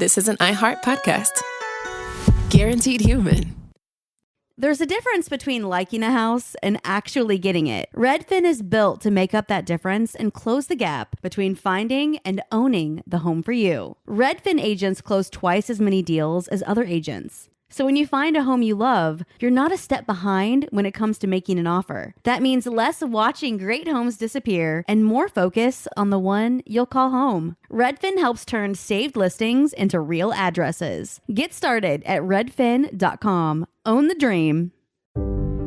this is an iHeart podcast. Guaranteed human. There's a difference between liking a house and actually getting it. Redfin is built to make up that difference and close the gap between finding and owning the home for you. Redfin agents close twice as many deals as other agents. So when you find a home you love, you're not a step behind when it comes to making an offer. That means less watching great homes disappear and more focus on the one you'll call home. Redfin helps turn saved listings into real addresses. Get started at redfin.com. Own the dream.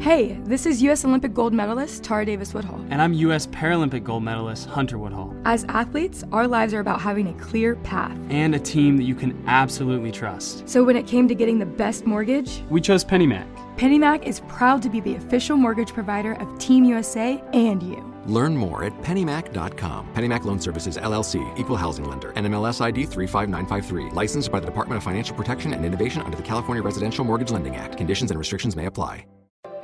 Hey, this is U.S. Olympic gold medalist Tara Davis-Woodhull. And I'm U.S. Paralympic gold medalist Hunter Woodhull. As athletes, our lives are about having a clear path. And a team that you can absolutely trust. So when it came to getting the best mortgage, we chose PennyMac. PennyMac is proud to be the official mortgage provider of Team USA and you. Learn more at pennymac.com. PennyMac Loan Services, LLC, Equal Housing Lender, NMLS ID 35953. Licensed by the Department of Financial Protection and Innovation under the California Residential Mortgage Lending Act. Conditions and restrictions may apply.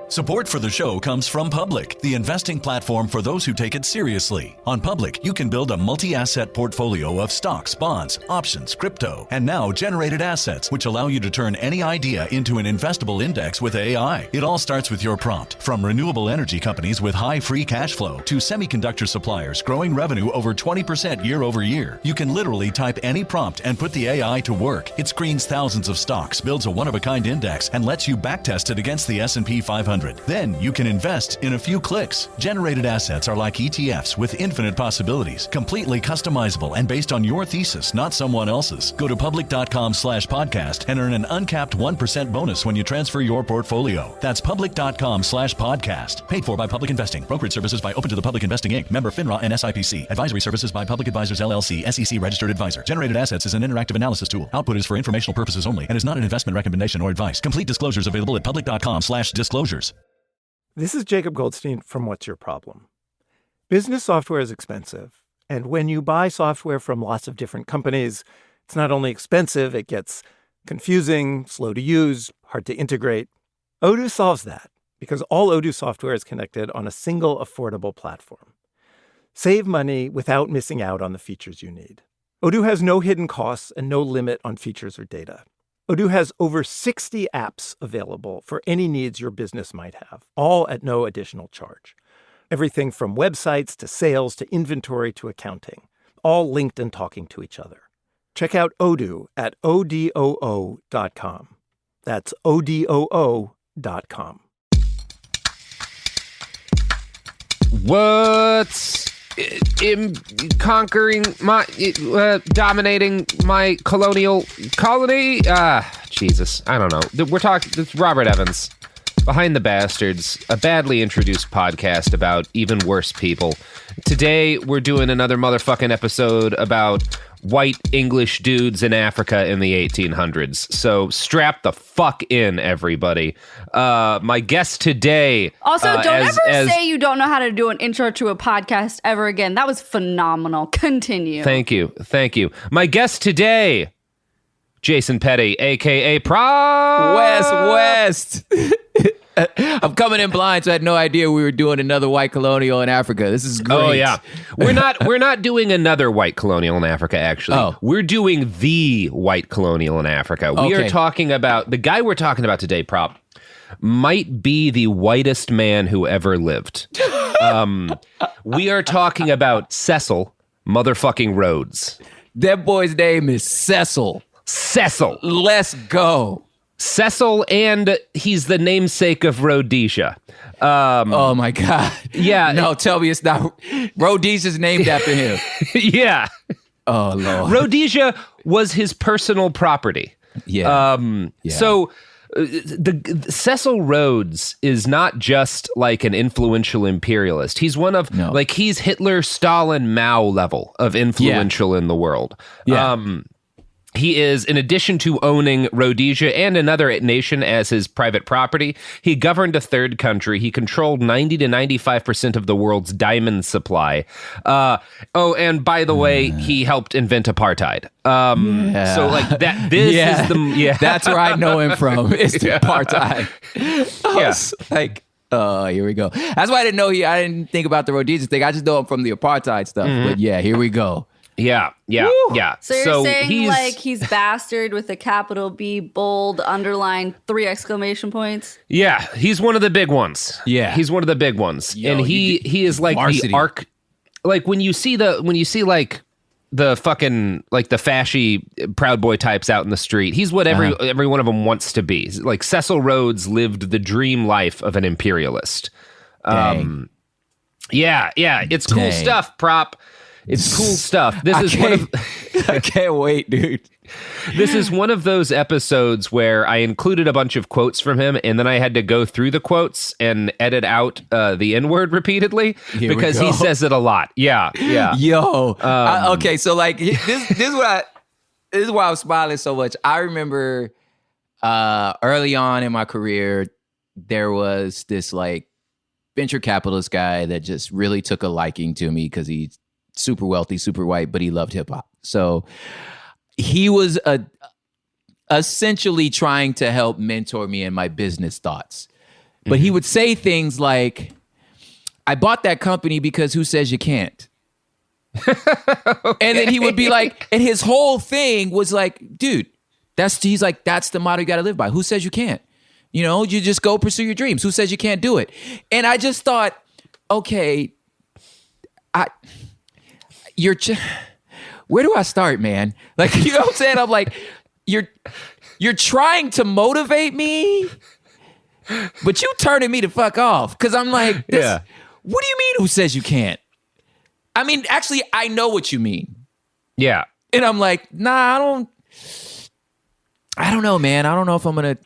Support for the show comes from Public, the investing platform for those who take it seriously. On Public, you can build a multi-asset portfolio of stocks, bonds, options, crypto, and now generated assets, which allow you to turn any idea into an investable index with AI. It all starts with your prompt. From renewable energy companies with high free cash flow to semiconductor suppliers growing revenue over 20% year over year. You can literally type any prompt and put the AI to work. It screens thousands of stocks, builds a one-of-a-kind index, and lets you backtest it against the S&P 500. Then you can invest in a few clicks. Generated assets are like ETFs with infinite possibilities, completely customizable and based on your thesis, not someone else's. Go to public.com/podcast and earn an uncapped 1% bonus when you transfer your portfolio. That's public.com/podcast. Paid for by Public Investing. Brokerage services by Open to the Public Investing Inc. Member FINRA and SIPC. Advisory services by Public Advisors LLC, SEC registered advisor. Generated assets is an interactive analysis tool. Output is for informational purposes only and is not an investment recommendation or advice. Complete disclosures available at public.com/disclosures. This is Jacob Goldstein from What's Your Problem? Business software is expensive, and when you buy software from lots of different companies, it's not only expensive, it gets confusing, slow to use, hard to integrate. Odoo solves that because all Odoo software is connected on a single affordable platform. Save money without missing out on the features you need. Odoo has no hidden costs and no limit on features or data. Odoo has over 60 apps available for any needs your business might have, all at no additional charge. Everything from websites to sales to inventory to accounting, all linked and talking to each other. Check out Odoo at odoo.com. That's odoo.com. What's conquering my dominating my colonial colony? Jesus, I don't know. We're talking. It's Robert Evans, Behind the Bastards, a badly introduced podcast about even worse people. Today we're doing another motherfucking episode about white English dudes in Africa in the 1800s. So strap the fuck in, everybody. My guest today... Also, don't ever say you don't know how to do an intro to a podcast ever again. That was phenomenal. Continue. Thank you. My guest today, Jason Petty, a.k.a. West. I'm coming in blind, so I had no idea we were doing another white colonial in Africa. This is great. Oh yeah, we're not doing another white colonial in Africa. Actually, we're doing the white colonial in Africa. We are talking about the guy we're talking about today. Prop might be the whitest man who ever lived. We are talking about Cecil motherfucking Rhodes. That boy's name is Cecil. Let's go. Cecil, and he's the namesake of Rhodesia. Oh my God. Yeah. No, tell me it's not. Rhodesia's named after him. Yeah. Oh Lord. Rhodesia was his personal property. Yeah. So the Cecil Rhodes is not just like an influential imperialist. He's one of like he's Hitler, Stalin, Mao level of influential in the world. Yeah. He is, in addition to owning Rhodesia and another nation as his private property, he governed a third country. He controlled 90 to 95% of the world's diamond supply. And by the way, he helped invent apartheid. So like that, this is the, that's where I know him from. It's the apartheid. Like, here we go. That's why I didn't think about the Rhodesia thing. I just know him from the apartheid stuff. But yeah, here we go. Yeah. So you're saying like he's bastard with a capital B, bold, underline, 3 exclamation points? Yeah, he's one of the big ones. Yeah. He's one of the big ones. And he is like varsity. the arc. Like when you see like the fucking like the fashy Proud Boy types out in the street, he's what every one of them wants to be. Like Cecil Rhodes lived the dream life of an imperialist. Yeah, it's cool stuff, Prop. It's cool stuff. I can't wait, dude. This is one of those episodes where I included a bunch of quotes from him, and then I had to go through the quotes and edit out the N-word repeatedly because he says it a lot. Yeah. Yo. Okay, so like this is why I'm smiling so much. I remember early on in my career, there was this like venture capitalist guy that just really took a liking to me because he's super wealthy, super white, but he loved hip hop. So he was essentially trying to help mentor me in my business thoughts. But he would say things like, I bought that company because who says you can't? And then he would be like, and his whole thing was like, dude, he's like, that's the motto you got to live by. Who says you can't? You know, you just go pursue your dreams. Who says you can't do it? And I just thought, okay, where do I start, man? Like, you know what I'm saying? I'm like, you're trying to motivate me, but you turning me to fuck off. Cause I'm like, what do you mean who says you can't? I mean, actually, I know what you mean. Yeah. And I'm like, nah, I don't know, man. I don't know if I'm gonna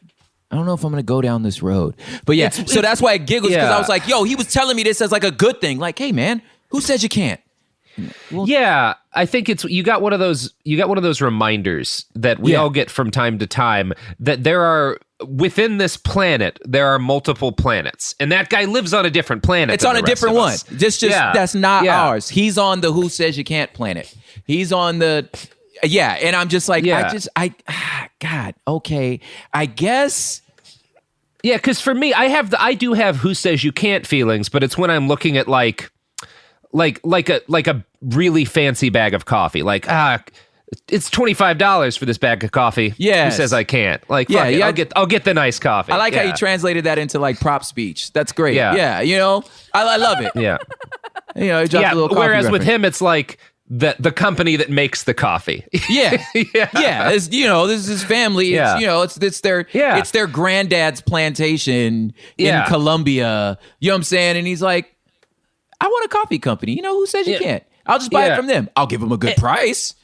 go down this road. But yeah, so that's why I giggled, because I was like, yo, he was telling me this as like a good thing. Like, hey man, who says you can't? Well, yeah, I think you got one of those reminders that we all get from time to time that there are within this planet, there are multiple planets, and that guy lives on a different planet. It's on a different one. Just that's not ours. He's on the who says you can't planet. He's on the and I'm just like, God, okay, I guess. Yeah, because for me, I do have who says you can't feelings, but it's when I'm looking at like a really fancy bag of coffee. Like, it's $25 for this bag of coffee. Yeah, who says I can't? Like, I'll get the nice coffee. I like how you translated that into like prop speech. That's great. Yeah, you know, I love it. Yeah, you know, a little coffee whereas reference. with him, it's like the company that makes the coffee. Yeah. It's, you know, this is his family. It's, you know, it's their granddad's plantation in Colombia. You know what I'm saying? And he's like, I want a coffee company. You know, who says you can't? I'll just buy it from them. I'll give them a good price.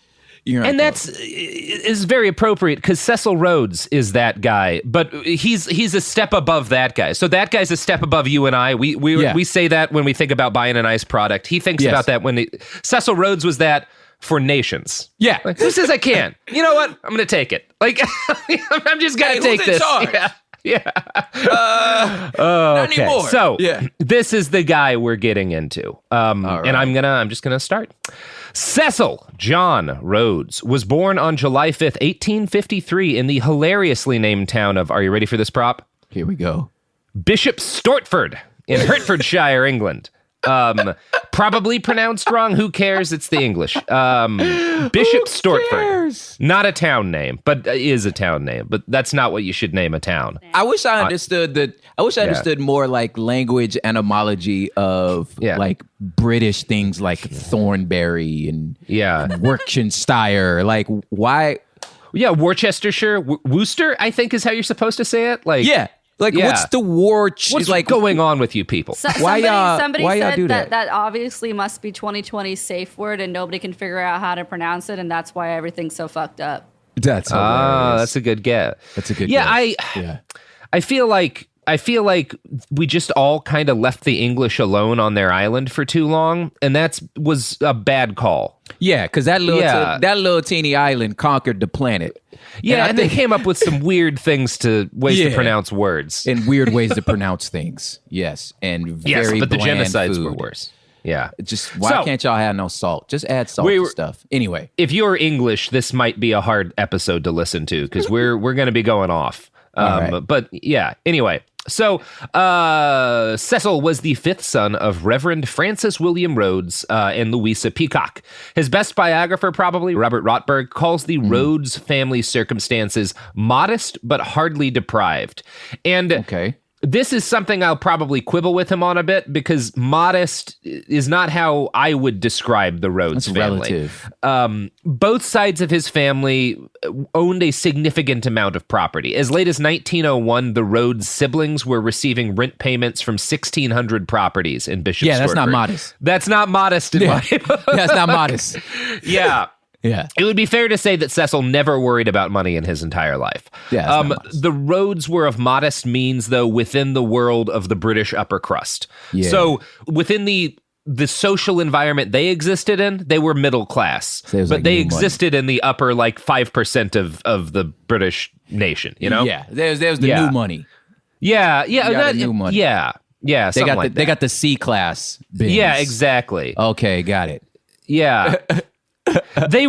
And that's is very appropriate because Cecil Rhodes is that guy, but he's a step above that guy. So that guy's a step above you and I. We say that when we think about buying a nice product. He thinks about that when Cecil Rhodes was that for nations. Yeah. Like, who says I can? You know what? I'm going to take it. Like, I'm just going to take this. Yeah. Not anymore. So this is the guy we're getting into. Right. And I'm just gonna start. Cecil John Rhodes was born on July 5th, 1853 in the hilariously named town of, are you ready for this prop? Here we go. Bishop Stortford in Hertfordshire, England. Probably pronounced wrong. Who cares? It's the English. Bishop Stortford. Not a town name, but is a town name. But that's not what you should name a town. I wish I understood understood more like language etymology of like British things like Thornbury and Worcestershire. Like why? Yeah, Worcestershire, Worcester, I think is how you're supposed to say it. Like what's the war? What's like going on with you people? Somebody said that obviously must be 2020's safe word, and nobody can figure out how to pronounce it, and that's why everything's so fucked up. That's hilarious. That's a good guess. That's a good guess. I feel like we just all kind of left the English alone on their island for too long, and was a bad call. Yeah, because that little teeny island conquered the planet. Yeah, and they came up with some weird ways to pronounce words. And weird ways to pronounce things. Yes, and very but the bland genocides food. were worse. Yeah. Just why can't y'all have no salt? Just add salt to stuff. Anyway. If you're English, this might be a hard episode to listen to because we're going to be going off. Right. But yeah, anyway. So Cecil was the fifth son of Reverend Francis William Rhodes and Louisa Peacock. His best biographer, probably Robert Rotberg, calls the Rhodes family circumstances modest but hardly deprived. And this is something I'll probably quibble with him on a bit, because modest is not how I would describe the Rhodes family. Relative. Both sides of his family owned a significant amount of property. As late as 1901, the Rhodes siblings were receiving rent payments from 1,600 properties in Bishop Yeah, that's Stortford. not modest. That's not modest in my book. That's not modest. Yeah. Yeah. It would be fair to say that Cecil never worried about money in his entire life. Yeah, the Rhodes were of modest means, though, within the world of the British upper crust. Yeah. So within the social environment they existed in, they were middle class. So but they existed in the upper 5% of the British nation, you know? Yeah, there's the new money. Yeah, the new money. Yeah, they got the C class bins. Yeah, exactly. Okay, got it. Yeah. They're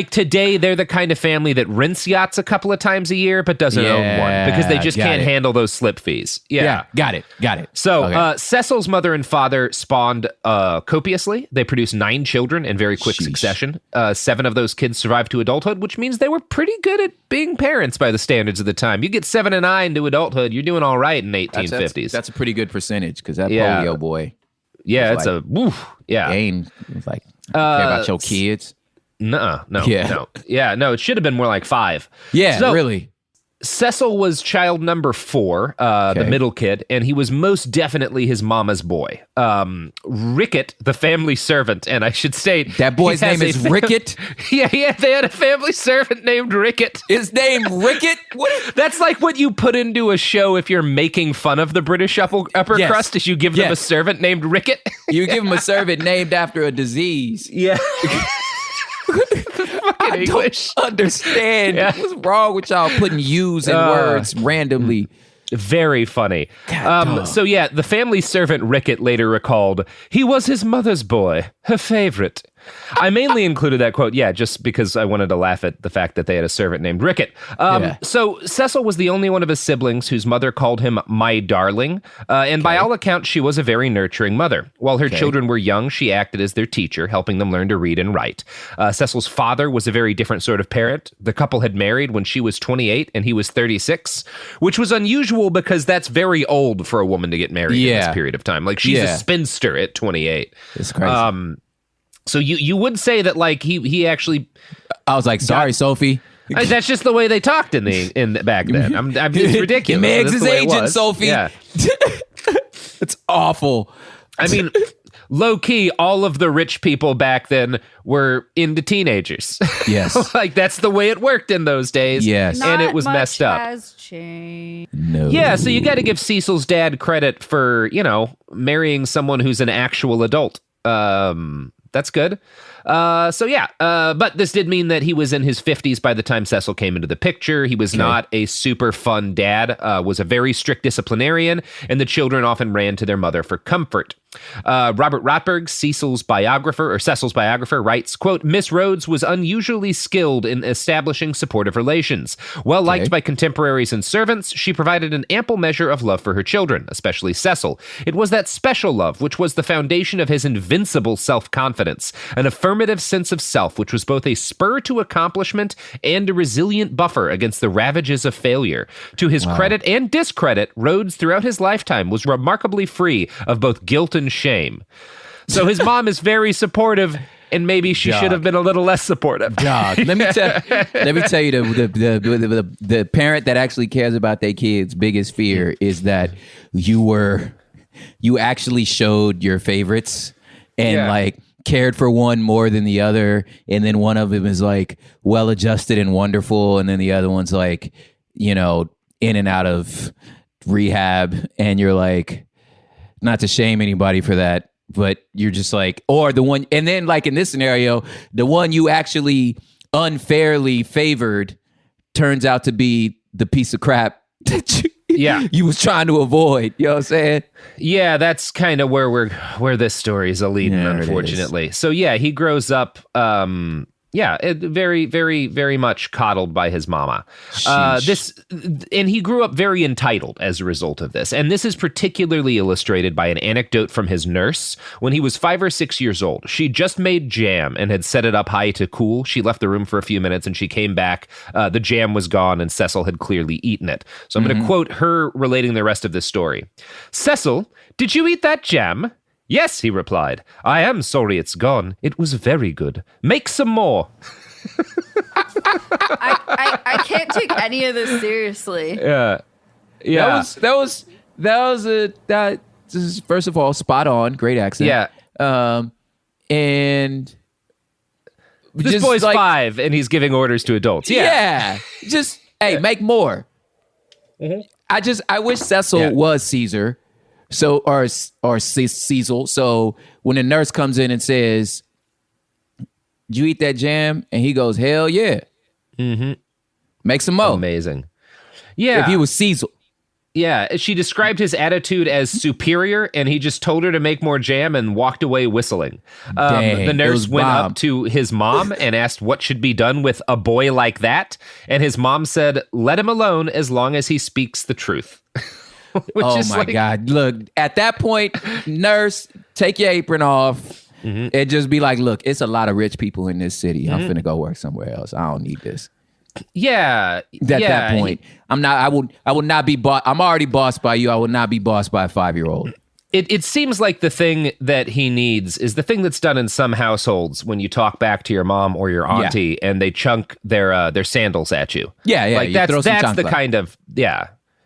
today they're the kind of family that rents yachts a couple of times a year but doesn't own one because they just can't handle those slip fees. Yeah, got it. So Cecil's mother and father spawned copiously. They produced 9 children in very quick succession. 7 of those kids survived to adulthood, which means they were pretty good at being parents by the standards of the time. You get 7 and 9 to adulthood, you're doing all right in 1850s. That's a pretty good percentage, because that polio boy. Yeah, it's ain't like care about your kids. No. It should have been more like 5. Yeah, so, really. Cecil was child number 4, the middle kid, and he was most definitely his mama's boy. Rickett, the family servant, and I should state that boy's name is Rickett. Yeah, they had a family servant named Rickett. His name Rickett? That's like what you put into a show if you're making fun of the British upper crust, is you give them a servant named Rickett. You give him a servant named after a disease. Yeah. I don't understand. What's wrong with y'all putting U's in words randomly? Very funny. The family servant Rickett later recalled, he was his mother's boy, her favorite. I mainly included that quote, just because I wanted to laugh at the fact that they had a servant named Rickett. So Cecil was the only one of his siblings whose mother called him my darling, and by all accounts, she was a very nurturing mother. While her children were young, she acted as their teacher, helping them learn to read and write. Cecil's father was a very different sort of parent. The couple had married when she was 28 and he was 36, which was unusual because that's very old for a woman to get married in this period of time. Like, she's a spinster at 28. It's crazy. So you would say that he actually. I was like, sorry, Sophie. That's just the way they talked in back then. It's ridiculous. Meg's his agent, Sophie. Yeah. It's awful. I mean, low key, all of the rich people back then were into teenagers. Yes. That's the way it worked in those days. Yes. And it was messed up. Has changed. No. Yeah, so you got to give Cecil's dad credit for, marrying someone who's an actual adult. That's good. But this did mean that he was in his 50s by the time Cecil came into the picture. He was not a super fun dad, was a very strict disciplinarian, and the children often ran to their mother for comfort. Robert Rotberg, Cecil's biographer, writes, quote, Miss Rhodes was unusually skilled in establishing supportive relations. Well liked by contemporaries and servants, she provided an ample measure of love for her children, especially Cecil. It was that special love which was the foundation of his invincible self-confidence, an affirmative sense of self which was both a spur to accomplishment and a resilient buffer against the ravages of failure. To his credit and discredit, Rhodes throughout his lifetime was remarkably free of both guilt and shame. So his mom is very supportive, and maybe she should have been a little less supportive. Let me tell you the parent that actually cares about their kids' biggest fear is that you actually showed your favorites and cared for one more than the other, and then one of them is well adjusted and wonderful, and then the other one's in and out of rehab, and you're not to shame anybody for that, but you're just or the one, and then in this scenario, the one you actually unfairly favored turns out to be the piece of crap that you was trying to avoid. You know what I'm saying? Yeah, that's kind of where this story is leading, unfortunately. So he grows up Very, very, very much coddled by his mama. And he grew up very entitled as a result of this. And this is particularly illustrated by an anecdote from his nurse. When he was 5 or 6 years old, she just made jam and had set it up high to cool. She left the room for a few minutes and she came back. The jam was gone and Cecil had clearly eaten it. So I'm going to quote her relating the rest of this story. "Cecil, did you eat that jam?" "Yes," he replied. "I am sorry it's gone. It was very good. Make some more." I can't take any of this seriously. Yeah. That is, first of all, spot on, great accent. Yeah. And this boy's 5 and he's giving orders to adults. Yeah. Just, hey, make more. Mm-hmm. I wish Cecil was Caesar. So, or Cecil. So when the nurse comes in and says, "Did you eat that jam?" and he goes, "Hell yeah." Mm-hmm. Make some more. Amazing. Yeah. If he was Cecil. Yeah. She described his attitude as superior, and he just told her to make more jam and walked away whistling. The nurse went up to his mom and asked what should be done with a boy like that. And his mom said, "Let him alone as long as he speaks the truth." Oh my God. Look, at that point, nurse, take your apron off and just be like, "Look, it's a lot of rich people in this city. I'm finna go work somewhere else. I don't need this." Yeah. At that point, I will not be bossed. I'm already bossed by you. I will not be bossed by a 5-year-old. It seems like the thing that he needs is the thing that's done in some households when you talk back to your mom or your auntie and they chunk their sandals at you. Yeah. Like that's the kind of,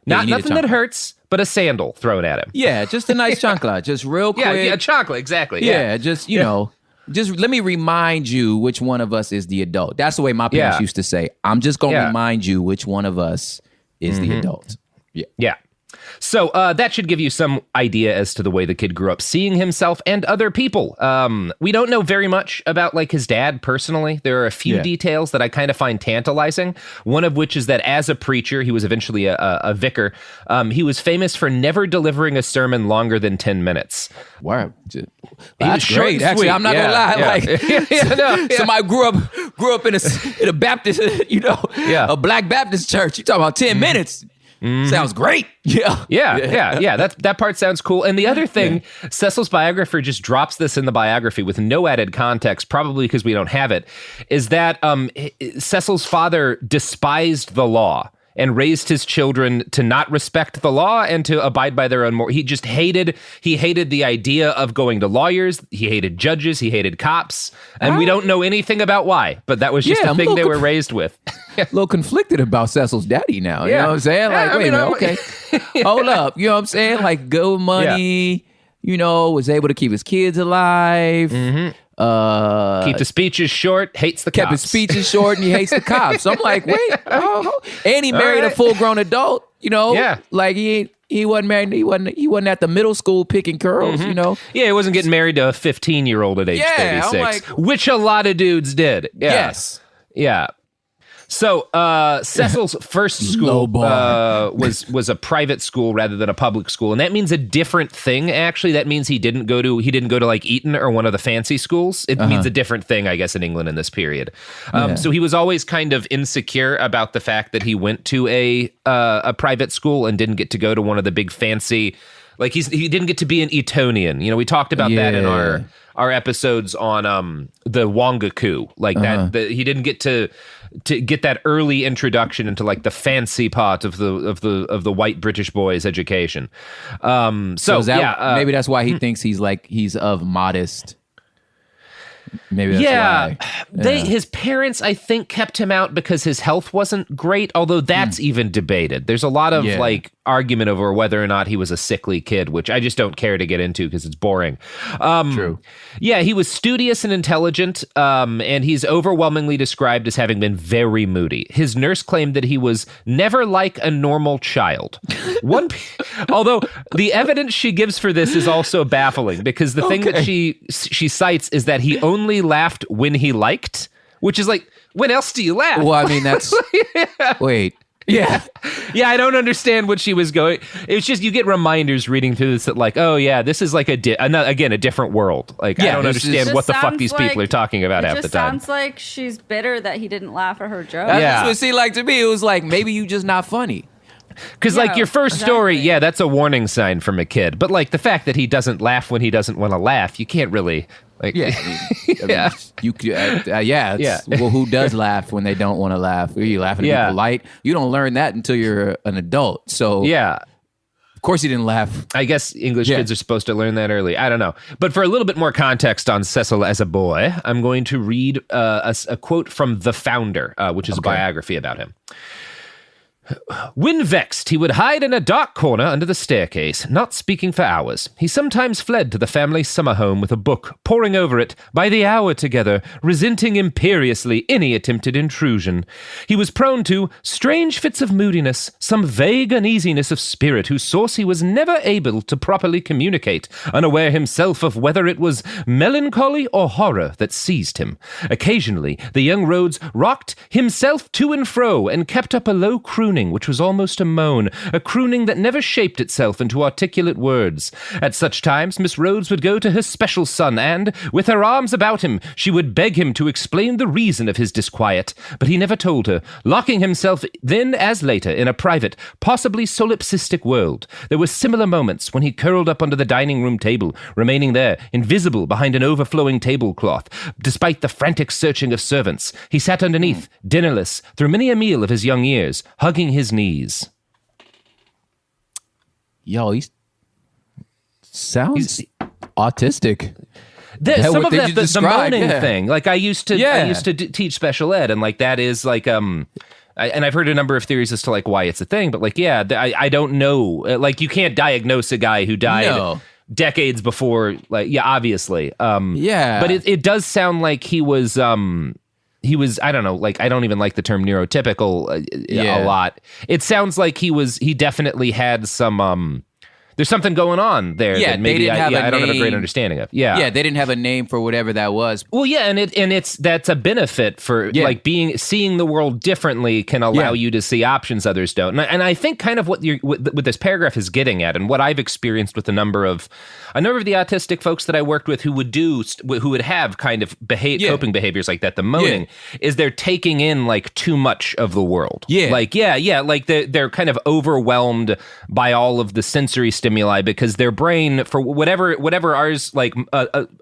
nothing that hurts, but a sandal thrown at him. Yeah, just a nice chancla, just real quick. Yeah, chancla, exactly. Yeah, just, just let me remind you which one of us is the adult. That's the way my parents used to say. I'm just going to remind you which one of us is the adult. Yeah. So that should give you some idea as to the way the kid grew up seeing himself and other people. We don't know very much about like his dad personally. There are a few details that I kind of find tantalizing. One of which is that as a preacher, he was eventually a vicar. He was famous for never delivering a sermon longer than 10 minutes. Wow. That's great. Actually, I'm not going to lie. Somebody grew up in a Baptist, a Black Baptist church. You talking about 10 minutes. Sounds great. Yeah. That part sounds cool. And the other thing, Cecil's biographer just drops this in the biography with no added context, probably because we don't have it, is that Cecil's father despised the law and raised his children to not respect the law and to abide by their own He just hated the idea of going to lawyers. He hated judges. He hated cops. And we don't know anything about why, but that was just the thing they were raised with. A little conflicted about Cecil's daddy now. You know what I'm saying? Like, wait a minute, okay. Hold up. You know what I'm saying? Like, good money, was able to keep his kids alive. Keep the speeches short, hates the cops. Kept his speeches short and he hates the cops. So I'm like, wait. And he married a full-grown adult, like he wasn't married, he wasn't at the middle school picking curls, Yeah, he wasn't getting married to a 15-year-old at age 36, which a lot of dudes did. Yeah. Yes. Yeah. So Cecil's first school was a private school rather than a public school, and that means a different thing. Actually, that means he didn't go to like Eton or one of the fancy schools. It means a different thing, I guess, in England in this period. So he was always kind of insecure about the fact that he went to a private school and didn't get to go to one of the big fancy. Like he didn't get to be an Etonian. We talked about that in our episodes on the Wonga coup. Like that he didn't get to get that early introduction into like the fancy part of the white British boy's education. Maybe that's why he thinks he's of modest. Maybe that's why. His parents, I think, kept him out because his health wasn't great, although that's even debated. There's a lot of argument over whether or not he was a sickly kid, which I just don't care to get into because it's boring. True. Yeah, he was studious and intelligent, and he's overwhelmingly described as having been very moody. His nurse claimed that he was never like a normal child. Although the evidence she gives for this is also baffling because the thing that she cites is that he only laughed when he liked, which is like, when else do you laugh? Well, I mean, that's... Wait. Yeah. Yeah, I don't understand what she was going. It's just you get reminders reading through this that like, oh yeah, this is like a different world. Like I don't understand what the fuck these people are talking about half the time. It sounds like she's bitter that he didn't laugh at her joke. That's what it seemed like to me. It was like, maybe you just not funny. Because like your first story, that's a warning sign from a kid. But like the fact that he doesn't laugh when he doesn't want to laugh, you can't really like. Yeah, you could. Well, who does laugh when they don't want to laugh? Are you laughing at people light? You don't learn that until you're an adult. So of course he didn't laugh. I guess English kids are supposed to learn that early. I don't know. But for a little bit more context on Cecil as a boy, I'm going to read a quote from The Founder, which is a biography about him. When vexed, he would hide in a dark corner under the staircase, not speaking for hours. He sometimes fled to the family summer home with a book, poring over it by the hour together, resenting imperiously any attempted intrusion. He was prone to strange fits of moodiness, some vague uneasiness of spirit whose source he was never able to properly communicate, unaware himself of whether it was melancholy or horror that seized him. Occasionally, the young Rhodes rocked himself to and fro and kept up a low crooning, which was almost a moan, a crooning that never shaped itself into articulate words. At such times, Miss Rhodes would go to her special son and, with her arms about him, she would beg him to explain the reason of his disquiet. But he never told her, locking himself then as later in a private, possibly solipsistic world. There were similar moments when he curled up under the dining room table, remaining there, invisible behind an overflowing tablecloth. Despite the frantic searching of servants, he sat underneath, dinnerless, through many a meal of his young years, hugging his knees. Yo, he sounds autistic. Some of that, the moaning thing. Like I used to teach special ed, and like that is like and I've heard a number of theories as to like why it's a thing, but like I don't know. Like you can't diagnose a guy who died decades before. Like obviously. But it does sound like he was. He was, I don't know, like, I don't even like the term neurotypical a lot. It sounds like he definitely had some, there's something going on there that maybe I don't have a great understanding of. Yeah, they didn't have a name for whatever that was. Well, that's a benefit for like seeing the world differently can allow you to see options others don't. And I think kind of what this paragraph is getting at, and what I've experienced with a number of the autistic folks that I worked with who would have kind of coping behaviors like that, the moaning, is they're taking in like too much of the world. Like they're kind of overwhelmed by all of the sensory stimuli because their brain, for whatever ours, like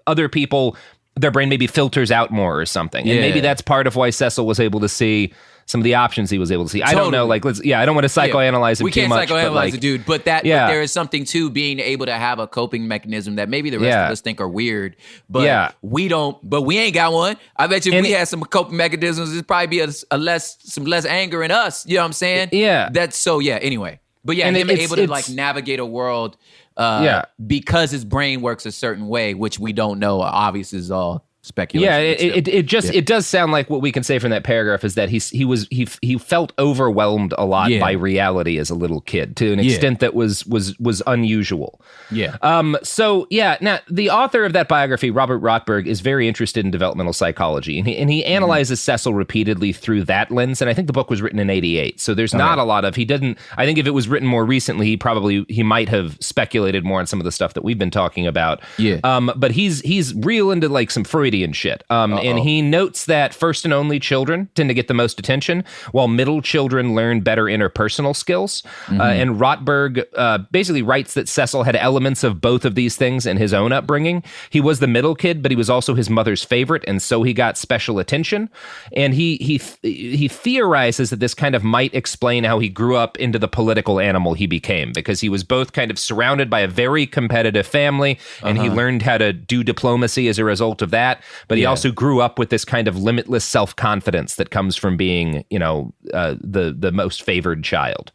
other people, their brain maybe filters out more or something. And maybe that's part of why Cecil was able to see some of the options he was able to see. I don't know. Like, I don't want to psychoanalyze him too much. We can't psychoanalyze the dude, but there is something to being able to have a coping mechanism that maybe the rest of us think are weird, but we don't. But we ain't got one. I bet you if we had some coping mechanisms, it'd probably be some less anger in us. You know what I'm saying? Yeah. That's so. Yeah. Anyway, but him able to like navigate a world. Because his brain works a certain way, which we don't know. Obviously, is all speculation. It does sound like what we can say from that paragraph is that he felt overwhelmed a lot by reality as a little kid to an extent that was unusual. Now the author of that biography, Robert Rothberg, is very interested in developmental psychology, and he analyzes Cecil repeatedly through that lens. And I think the book was written in '88, so there's not a lot of. He didn't. I think if it was written more recently, he might have speculated more on some of the stuff that we've been talking about. But he's real into like some Freudian shit. And he notes that first and only children tend to get the most attention, while middle children learn better interpersonal skills. And Rothberg basically writes that Cecil had elements of both of these things in his own upbringing. He was the middle kid, but he was also his mother's favorite, and so he got special attention. And he theorizes that this kind of might explain how he grew up into the political animal he became, because he was both kind of surrounded by a very competitive family, and he learned how to do diplomacy as a result of that. But he also grew up with this kind of limitless self-confidence that comes from being, the most favored child.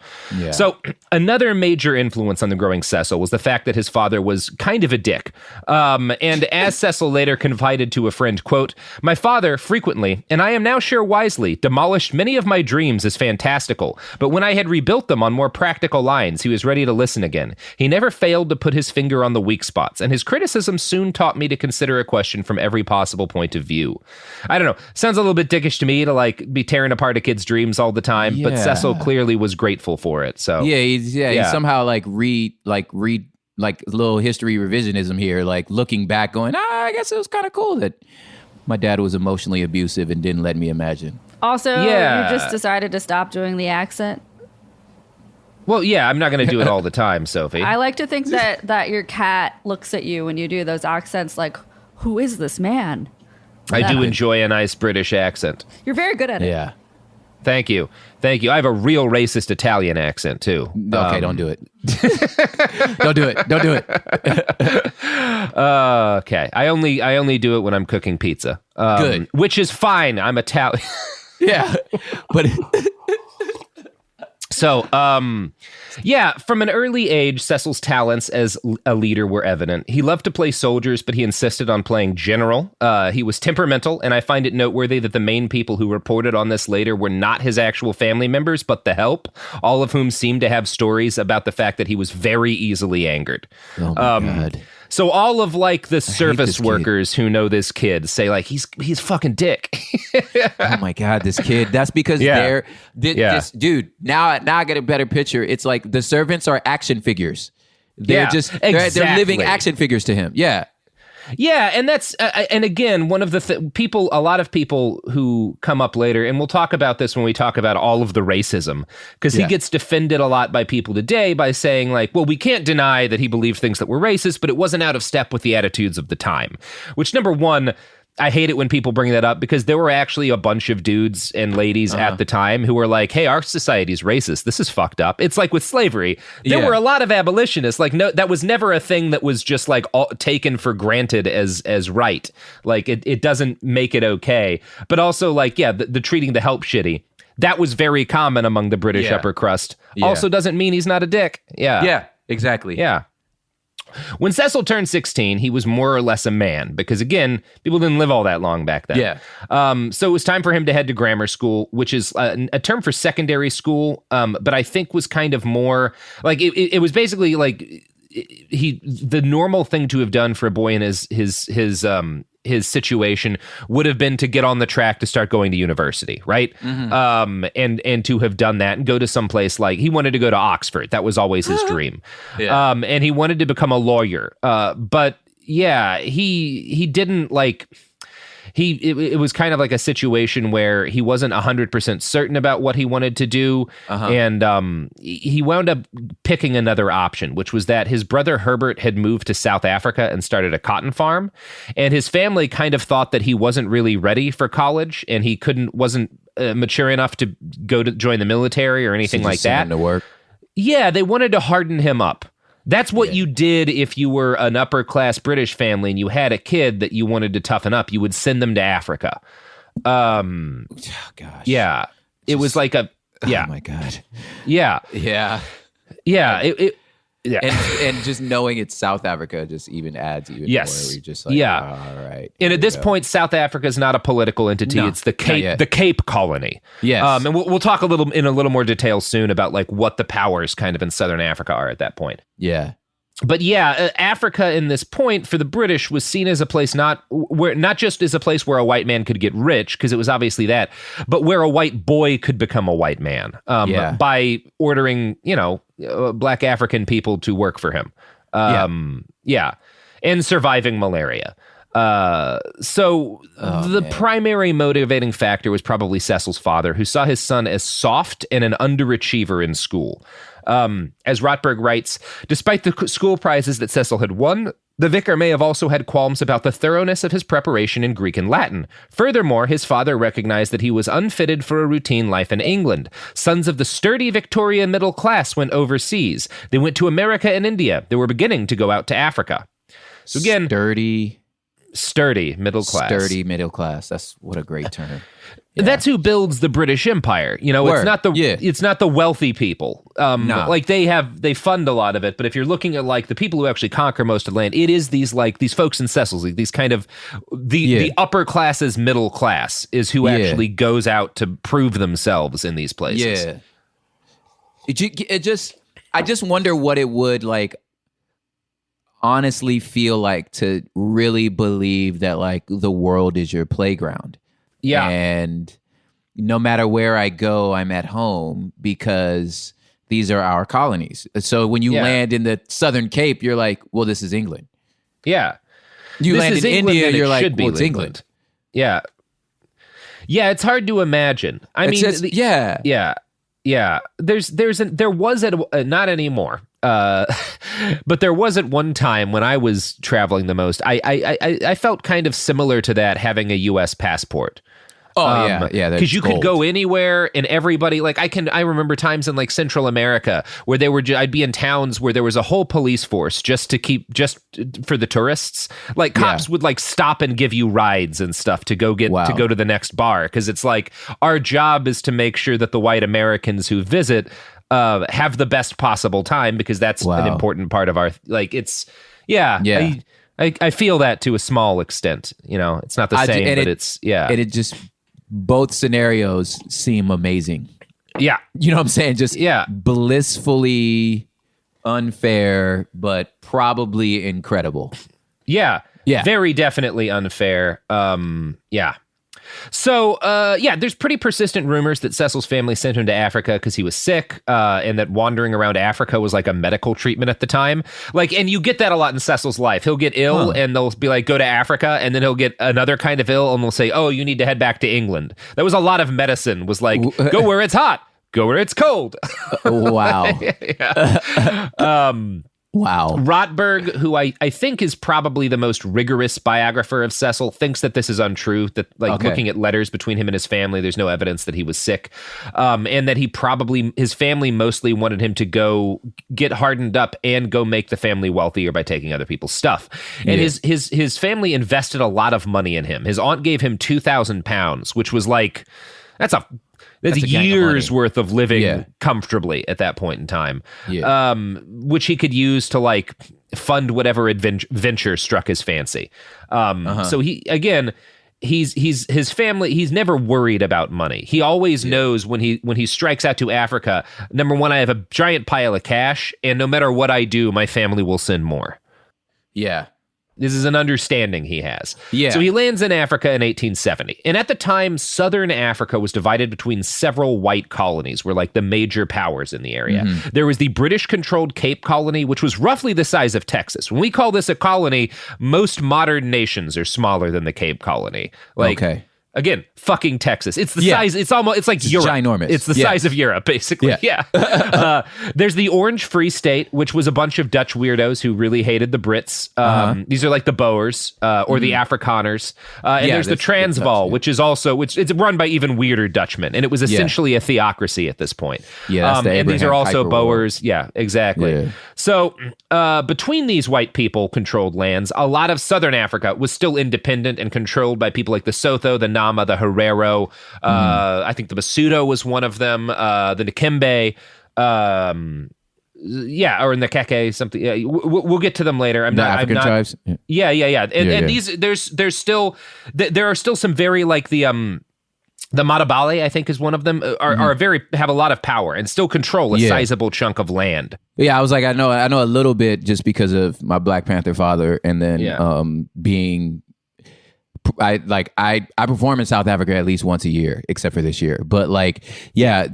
So another major influence on the growing Cecil was the fact that his father was kind of a dick. And as Cecil later confided to a friend, quote, "My father frequently, and I am now sure wisely, demolished many of my dreams as fantastical, but when I had rebuilt them on more practical lines, he was ready to listen again. He never failed to put his finger on the weak spots, and his criticism soon taught me to consider a question from every possible point of view. I don't know. Sounds a little bit dickish to me to like be tearing apart a kid's dreams all the time, but Cecil clearly was grateful for it. So he somehow like read little history revisionism here, like looking back going, I guess it was kind of cool that my dad was emotionally abusive and didn't let me imagine. Also, you just decided to stop doing the accent. Well, yeah, I'm not going to do it all the time, Sophie. I like to think that your cat looks at you when you do those accents like, who is this man? I do enjoy a nice British accent. You're very good at it. Yeah. Thank you. I have a real racist Italian accent, too. Okay, don't do it. Don't do it. Okay. I only do it when I'm cooking pizza. Good. Which is fine. I'm Italian. Yeah. But... So, from an early age, Cecil's talents as a leader were evident. He loved to play soldiers, but he insisted on playing general. He was temperamental, and I find it noteworthy that the main people who reported on this later were not his actual family members, but the help, all of whom seemed to have stories about the fact that he was very easily angered. Oh, my God. So all of like the service workers who know this kid say like he's fucking dick. Oh my God, this kid. That's because dude. Now I get a better picture. It's like the servants are action figures. They're they're living action figures to him. Yeah. Yeah, and that's and again, one of the a lot of people who come up later, and we'll talk about this when we talk about all of the racism, because he gets defended a lot by people today by saying like, well, we can't deny that he believed things that were racist, but it wasn't out of step with the attitudes of the time. Which, number one, I hate it when people bring that up, because there were actually a bunch of dudes and ladies at the time who were like, hey, our society's racist. This is fucked up. It's like with slavery. There were a lot of abolitionists. Like, no, that was never a thing that was just like taken for granted as right. Like, it doesn't make it okay. But also like, the treating the help shitty. That was very common among the British upper crust. Also doesn't mean he's not a dick. Yeah, exactly. Yeah. When Cecil turned 16, he was more or less a man, because again, people didn't live all that long back then. Yeah. So it was time for him to head to grammar school, which is a term for secondary school, but I think was kind of more like it was basically like the normal thing to have done for a boy in his situation would have been to get on the track to start going to university, right? Mm-hmm. And to have done that and go to some place like, he wanted to go to Oxford. That was always his dream. And he wanted to become a lawyer. But yeah, he didn't like... It was kind of like a situation where he wasn't 100% certain about what he wanted to do. And he wound up picking another option, which was that his brother Herbert had moved to South Africa and started a cotton farm. And his family kind of thought that he wasn't really ready for college, and he wasn't mature enough to join the military or anything like that. To work. Yeah, they wanted to harden him up. That's what you did if you were an upper-class British family and you had a kid that you wanted to toughen up. You would send them to Africa. Gosh. Yeah. It was like a... Yeah. Oh, my God. Yeah. Yeah. Yeah. Yeah. And just knowing it's South Africa just even adds even more. You're just like, all right. And at this point, South Africa is not a political entity. No, it's the Cape Colony. Yes. And we'll talk in a little more detail soon about like what the powers kind of in Southern Africa are at that point. Yeah. But Africa in this point for the British was seen as a place not just as a place where a white man could get rich, because it was obviously that, but where a white boy could become a white man by ordering, black African people to work for him. And surviving malaria. Primary motivating factor was probably Cecil's father, who saw his son as soft and an underachiever in school. As Rotberg writes, despite the school prizes that Cecil had won, the vicar may have also had qualms about the thoroughness of his preparation in Greek and Latin. Furthermore, his father recognized that he was unfitted for a routine life in England. Sons of the sturdy Victorian middle class went overseas. They went to America and India. They were beginning to go out to Africa. So again, sturdy middle class. Sturdy middle class. That's what a great term. Yeah. That's who builds the British Empire. It's not the wealthy people. No. Like they fund a lot of it, but if you're looking at like the people who actually conquer most of the land, it is these folks in Cecil's, these kind of the upper classes, middle class is who actually goes out to prove themselves in these places. Yeah. I just wonder what it would like honestly feel like to really believe that like the world is your playground. Yeah. And no matter where I go, I'm at home because these are our colonies. So when you land in the Southern Cape, you're like, well, this is England. Yeah. You land in India, you're like, well, it's England. Yeah. Yeah, it's hard to imagine. I mean, yeah. There was not anymore. But there was at one time when I was traveling the most. I felt kind of similar to that, having a U.S. passport. Oh yeah, because you could go anywhere and everybody I remember times in like Central America where I'd be in towns where there was a whole police force just for the tourists. Like cops would like stop and give you rides and stuff to go to the next bar, because it's like our job is to make sure that the white Americans who visit have the best possible time, because that's an important part of our it's I feel that to a small extent. It's not the same, but it's and it just. Both scenarios seem amazing. Yeah. You know what I'm saying? Just blissfully unfair, but probably incredible. Yeah. Yeah. Very definitely unfair. Yeah. So, there's pretty persistent rumors that Cecil's family sent him to Africa because he was sick, and that wandering around Africa was like a medical treatment at the time. And you get that a lot in Cecil's life. He'll get ill and they'll be like, go to Africa, and then he'll get another kind of ill and they'll say, oh, you need to head back to England. That was a lot of medicine, was like, go where it's hot, go where it's cold. Wow. Wow. Rotberg, who I think is probably the most rigorous biographer of Cecil, thinks that this is untrue, that looking at letters between him and his family, there's no evidence that he was sick, and that his family mostly wanted him to go get hardened up and go make the family wealthier by taking other people's stuff. And his family invested a lot of money in him. His aunt gave him £2,000, which was like, that's a year's worth of living comfortably at that point in time, which he could use to fund whatever venture struck his fancy. So his family, he's never worried about money. He always knows when he strikes out to Africa, number one, I have a giant pile of cash, and no matter what I do, my family will send more. Yeah. This is an understanding he has. Yeah. So he lands in Africa in 1870. And at the time, southern Africa was divided between several white colonies, were like the major powers in the area. Mm-hmm. There was the British-controlled Cape Colony, which was roughly the size of Texas. When we call this a colony, most modern nations are smaller than the Cape Colony. Okay. Again, fucking Texas. It's the size. It's like Europe. Ginormous. It's the size of Europe, basically. Yeah. There's the Orange Free State, which was a bunch of Dutch weirdos who really hated the Brits. These are like the Boers or the Afrikaners. And there's the Transvaal, which is also it's run by even weirder Dutchmen, and it was essentially a theocracy at this point. Yeah. And these are also Boers. Yeah, exactly. Yeah. So between these white people controlled lands, a lot of southern Africa was still independent and controlled by people like the Sotho, the Nama, the Herero. I think the Basuto was one of them. The Nakembe. Or in the Keke, something. We'll get to them later. African tribes. Yeah. And these, there's still, there are still some very the Matabale, I think, is one of them, have a lot of power and still control a sizable chunk of land. Yeah, I was like, I know a little bit just because of my Black Panther father, and then being. I perform in South Africa at least once a year, except for this year. But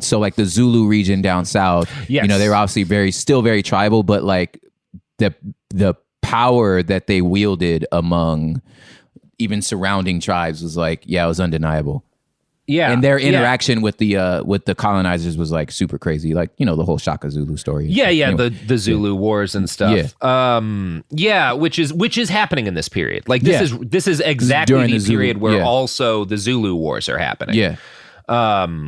so the Zulu region down south, they were obviously still very tribal, but the power that they wielded among even surrounding tribes was it was undeniable. Yeah, and their interaction with the colonizers was super crazy, the whole Shaka Zulu story. Anyway. the Zulu wars and stuff. Which is happening in this period. This is exactly the period where also the Zulu wars are happening.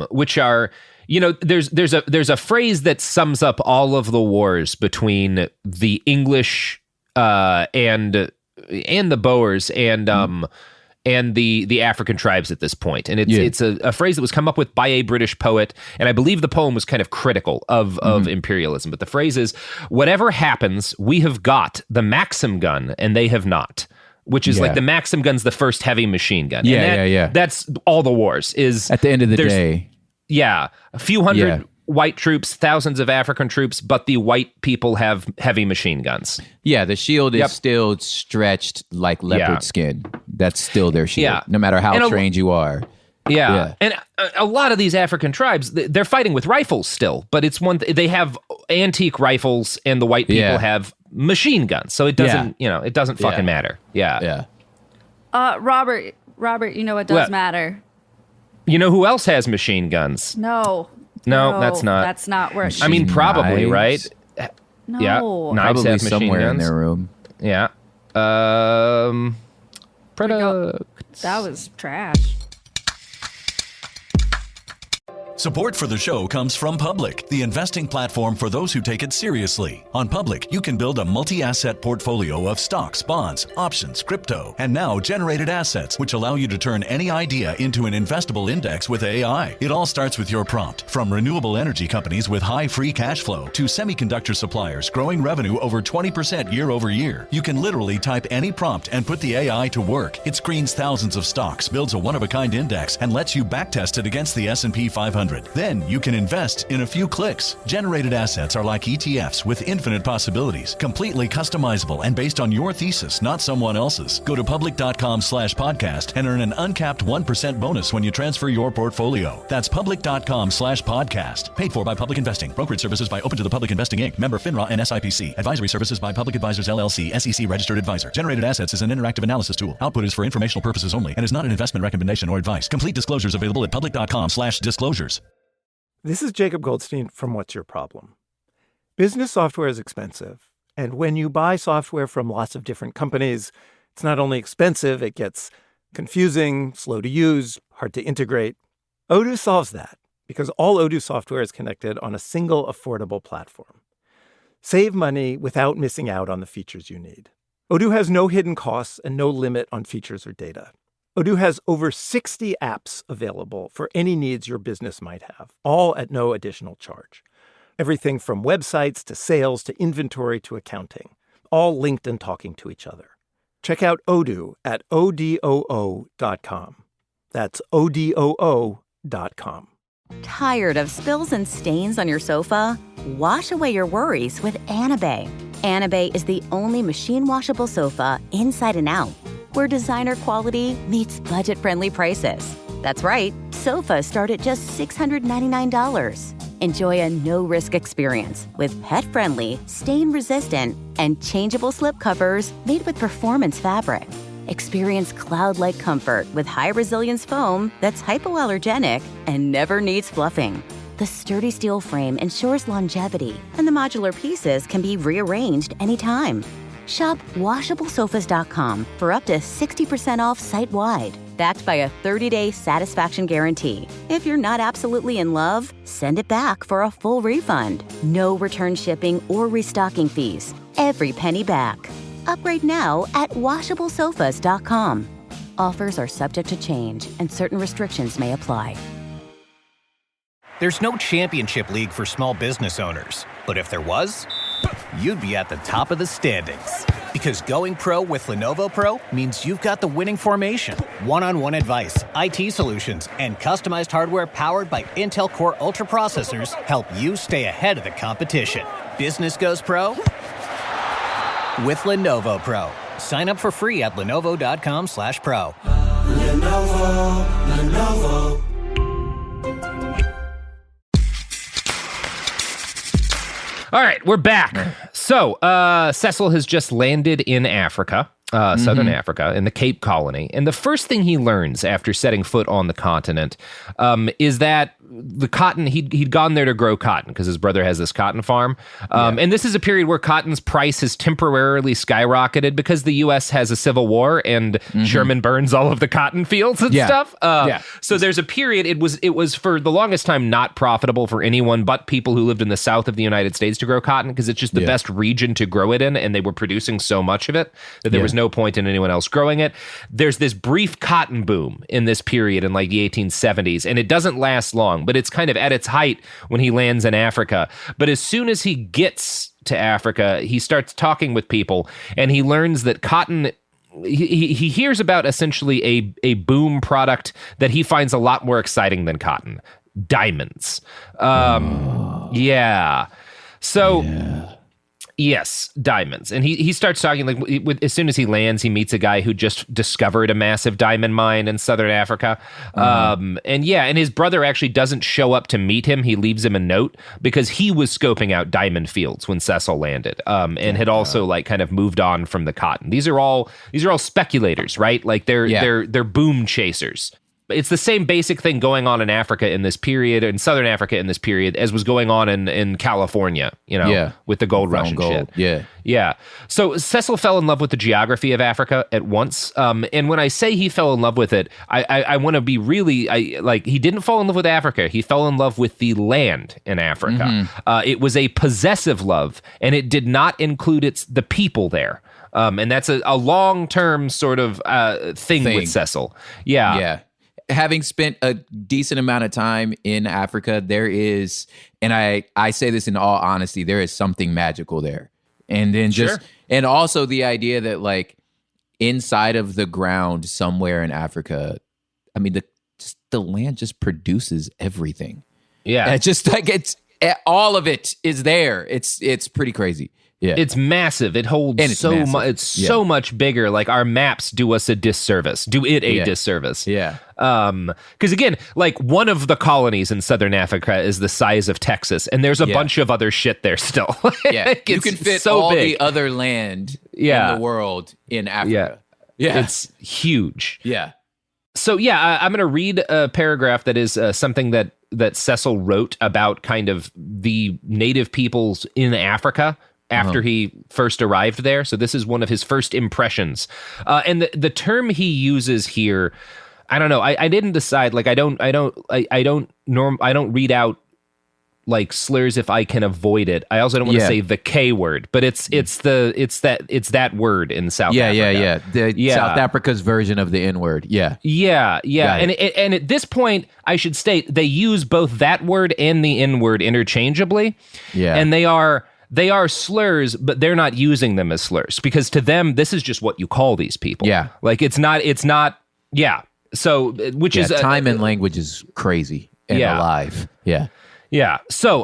Which are there's a phrase that sums up all of the wars between the English and the Boers and the African tribes at this point. And it's a phrase that was come up with by a British poet, and I believe the poem was kind of critical of imperialism. But the phrase is, whatever happens, we have got the Maxim gun and they have not. Which is the Maxim gun's the first heavy machine gun. That's all the wars is. At the end of the day. Yeah. A few hundred white troops, thousands of African troops, but the white people have heavy machine guns. Yeah, the shield is still stretched like leopard skin. That's still their shield, no matter how trained you are. Yeah. And a lot of these African tribes, they're fighting with rifles still, but it's they have antique rifles and the white people have machine guns. So it doesn't, it doesn't fucking matter. Yeah. Robert, you know what does matter? You know who else has machine guns? No, that's not. That's not where. I mean, probably, right? No. Yeah, knives probably have machine somewhere guns in their room. Yeah. That was trash. Support for the show comes from Public, the investing platform for those who take it seriously. On Public, you can build a multi-asset portfolio of stocks, bonds, options, crypto, and now generated assets, which allow you to turn any idea into an investable index with AI. It all starts with your prompt. From renewable energy companies with high free cash flow to semiconductor suppliers growing revenue over 20% year over year, you can literally type any prompt and put the AI to work. It screens thousands of stocks, builds a one-of-a-kind index, and lets you backtest it against the S&P 500. Then you can invest in a few clicks. Generated assets are like ETFs with infinite possibilities, completely customizable and based on your thesis, not someone else's. Go to public.com/podcast and earn an uncapped 1% bonus when you transfer your portfolio. That's public.com/podcast. Paid for by Public Investing. Brokerage services by Open to the Public Investing Inc. Member FINRA and SIPC. Advisory services by Public Advisors LLC, SEC registered advisor. Generated assets is an interactive analysis tool. Output is for informational purposes only and is not an investment recommendation or advice. Complete disclosures available at public.com/disclosures. This is Jacob Goldstein from What's Your Problem? Business software is expensive, and when you buy software from lots of different companies, it's not only expensive, it gets confusing, slow to use, hard to integrate. Odoo solves that because all Odoo software is connected on a single affordable platform. Save money without missing out on the features you need. Odoo has no hidden costs and no limit on features or data. Odoo has over 60 apps available for any needs your business might have, all at no additional charge. Everything from websites to sales to inventory to accounting, all linked and talking to each other. Check out Odoo at odoo.com. That's odoo.com. Tired of spills and stains on your sofa? Wash away your worries with Anabay. Anabay is the only machine washable sofa inside and out, where designer quality meets budget-friendly prices. That's right, sofas start at just $699. Enjoy a no-risk experience with pet-friendly, stain-resistant, and changeable slip covers made with performance fabric. Experience cloud-like comfort with high-resilience foam that's hypoallergenic and never needs fluffing. The sturdy steel frame ensures longevity, and the modular pieces can be rearranged anytime. Shop WashableSofas.com for up to 60% off site-wide, backed by a 30-day satisfaction guarantee. If you're not absolutely in love, send it back for a full refund. No return shipping or restocking fees. Every penny back. Upgrade now at WashableSofas.com. Offers are subject to change, and certain restrictions may apply. There's no championship league for small business owners, but if there was, you'd be at the top of the standings. Because going pro with Lenovo Pro means you've got the winning formation. One-on-one advice, IT solutions, and customized hardware powered by Intel Core Ultra processors help you stay ahead of the competition. Business goes pro with Lenovo Pro. Sign up for free at lenovo.com/pro. Lenovo. All right, we're back. So, Cecil has just landed in Africa, Southern Africa, in the Cape Colony. And the first thing he learns after setting foot on the continent is that the cotton, he'd gone there to grow cotton because his brother has this cotton farm. And this is a period where cotton's price has temporarily skyrocketed because the U.S. has a civil war and Sherman burns all of the cotton fields and stuff. So there's a period, it was for the longest time not profitable for anyone but people who lived in the south of the United States to grow cotton because it's just the best region to grow it in, and they were producing so much of it that there was no point in anyone else growing it. There's this brief cotton boom in this period in like the 1870s, and it doesn't last long, but it's kind of at its height when he lands in Africa. But as soon as he gets to Africa, he starts talking with people, and he learns that cotton, he hears about essentially a boom product that he finds a lot more exciting than cotton. diamonds. Yeah. So... Yes, diamonds. And he starts talking, like, as soon as he lands, he meets a guy who just discovered a massive diamond mine in southern Africa. And his brother actually doesn't show up to meet him. He leaves him a note because he was scoping out diamond fields when Cecil landed, and had also like kind of moved on from the cotton. These are all speculators, right? Like they're boom chasers. It's the same basic thing going on in Africa in this period, in southern Africa in this period, as was going on in California, with the gold rush and shit. Yeah. So Cecil fell in love with the geography of Africa at once. And when I say he fell in love with it, I want to be really, he didn't fall in love with Africa. He fell in love with the land in Africa. It was a possessive love, and it did not include the people there. And that's a long-term sort of thing with Cecil. Yeah. Having spent a decent amount of time in Africa, there is, and I say this in all honesty, there is something magical there. And then and also the idea that like inside of the ground somewhere in Africa, I mean, the land just produces everything. Yeah. It's just like all of it is there. It's pretty crazy. Yeah. It's massive. It holds so much. It's so much bigger. Like our maps do us a disservice. Do it a disservice. Yeah. Because again, like one of the colonies in southern Africa is the size of Texas, and there's a bunch of other shit there still. You can fit all the other land in the world in Africa. Yeah. It's huge. Yeah. So I'm going to read a paragraph that is something that Cecil wrote about kind of the native peoples in Africa after he first arrived there. So this is one of his first impressions. And the term he uses here, I don't know. I didn't decide. Like I don't read out like slurs if I can avoid it. I also don't want to say the K word, but it's that word in South Africa. South Africa's version of the N word. Yeah. And at this point, I should state they use both that word and the N word interchangeably. Yeah. And they are slurs, but they're not using them as slurs because to them, this is just what you call these people. Yeah. Like it's not. So, which is time and language is crazy and alive. Yeah. Yeah. So,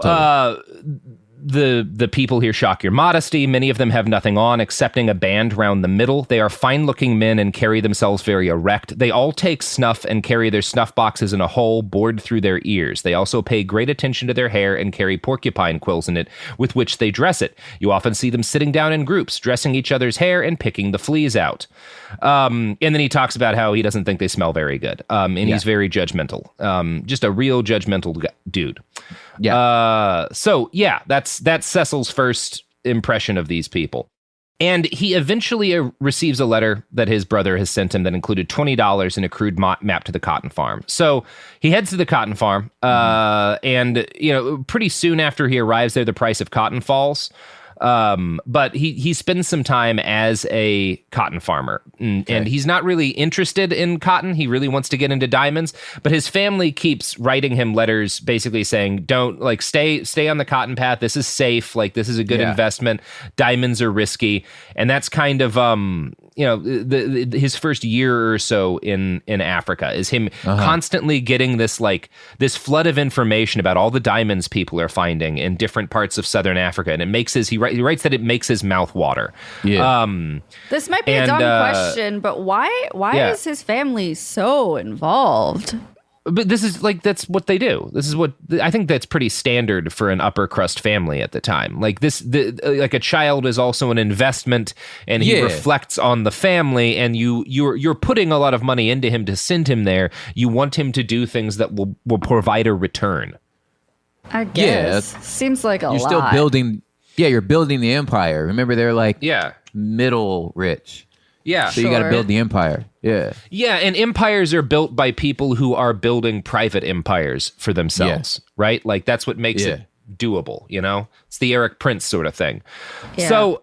the people here shock your modesty. Many of them have nothing on, excepting a band round the middle. They are fine-looking men and carry themselves very erect. They all take snuff and carry their snuff boxes in a hole bored through their ears. They also pay great attention to their hair and carry porcupine quills in it, with which they dress it. You often see them sitting down in groups, dressing each other's hair and picking the fleas out. And then he talks about how he doesn't think they smell very good. And he's very judgmental. Just a real judgmental dude. Yeah. That's Cecil's first impression of these people. And he eventually receives a letter that his brother has sent him that included $20 and a crude map to the cotton farm. So he heads to the cotton farm, and pretty soon after he arrives there, the price of cotton falls. But he spends some time as a cotton farmer, and he's not really interested in cotton. He really wants to get into diamonds, but his family keeps writing him letters basically saying, don't stay on the cotton path. This is safe. Like this is a good investment. Diamonds are risky. And that's kind of, his first year or so in Africa is him constantly getting this flood of information about all the diamonds people are finding in different parts of southern Africa. And it makes he writes that it makes his mouth water. Yeah. This might be a dumb question, but why is his family so involved? But this is that's what they do. This is what I think that's pretty standard for an upper crust family at the time. Like a child is also an investment, and he reflects on the family. And you're putting a lot of money into him to send him there. You want him to do things that will provide a return. I guess seems like you're still building. Yeah, you're building the empire. Remember, they're middle rich. Yeah. So you got to build the empire. Yeah. Yeah, and empires are built by people who are building private empires for themselves, right? Like that's what makes it doable, It's the Eric Prince sort of thing. Yeah. So,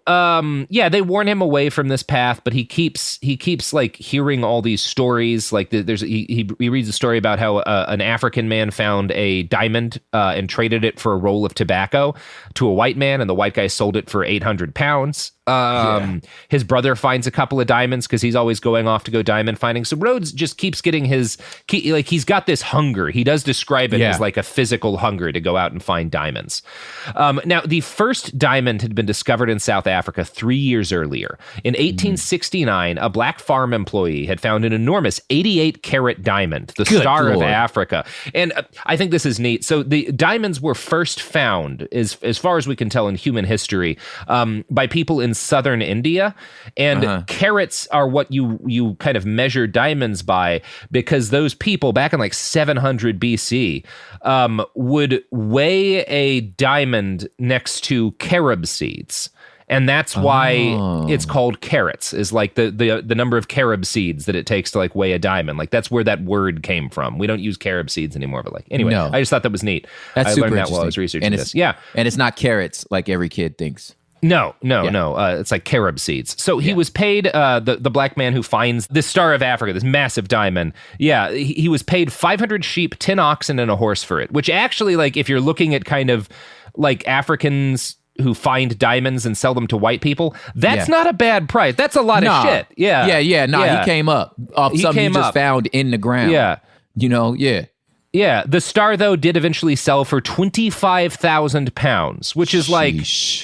they warn him away from this path, but he keeps hearing all these stories. Like he reads a story about how an African man found a diamond and traded it for a roll of tobacco to a white man, and the white guy sold it for 800 pounds. His brother finds a couple of diamonds because he's always going off to go diamond finding. So Rhodes just keeps getting he's got this hunger. He does describe it as like a physical hunger to go out and find diamonds. Now, the first diamond had been discovered in South Africa 3 years earlier. In 1869, a black farm employee had found an enormous 88-carat diamond, the Star of Africa. And I think this is neat. So the diamonds were first found, as far as we can tell in human history, by people in southern India, and carats are what you kind of measure diamonds by, because those people back in like 700 BC would weigh a diamond next to carob seeds. And that's why it's called carats, is like the number of carob seeds that it takes to like weigh a diamond. Like that's where that word came from. We don't use carob seeds anymore, but like anyway, I just thought that was neat. That's I learned that while I was researching this. Yeah, and it's not carrots like every kid thinks. No. It's like carob seeds. So he was paid, the black man who finds this Star of Africa, this massive diamond. Yeah, he was paid 500 sheep, 10 oxen, and a horse for it, which actually, like, if you're looking at kind of like Africans who find diamonds and sell them to white people, that's not a bad price. That's a lot of shit. Yeah. He came up off something he just found in the ground. Yeah. Yeah, the Star, though, did eventually sell for 25,000 pounds, which is like,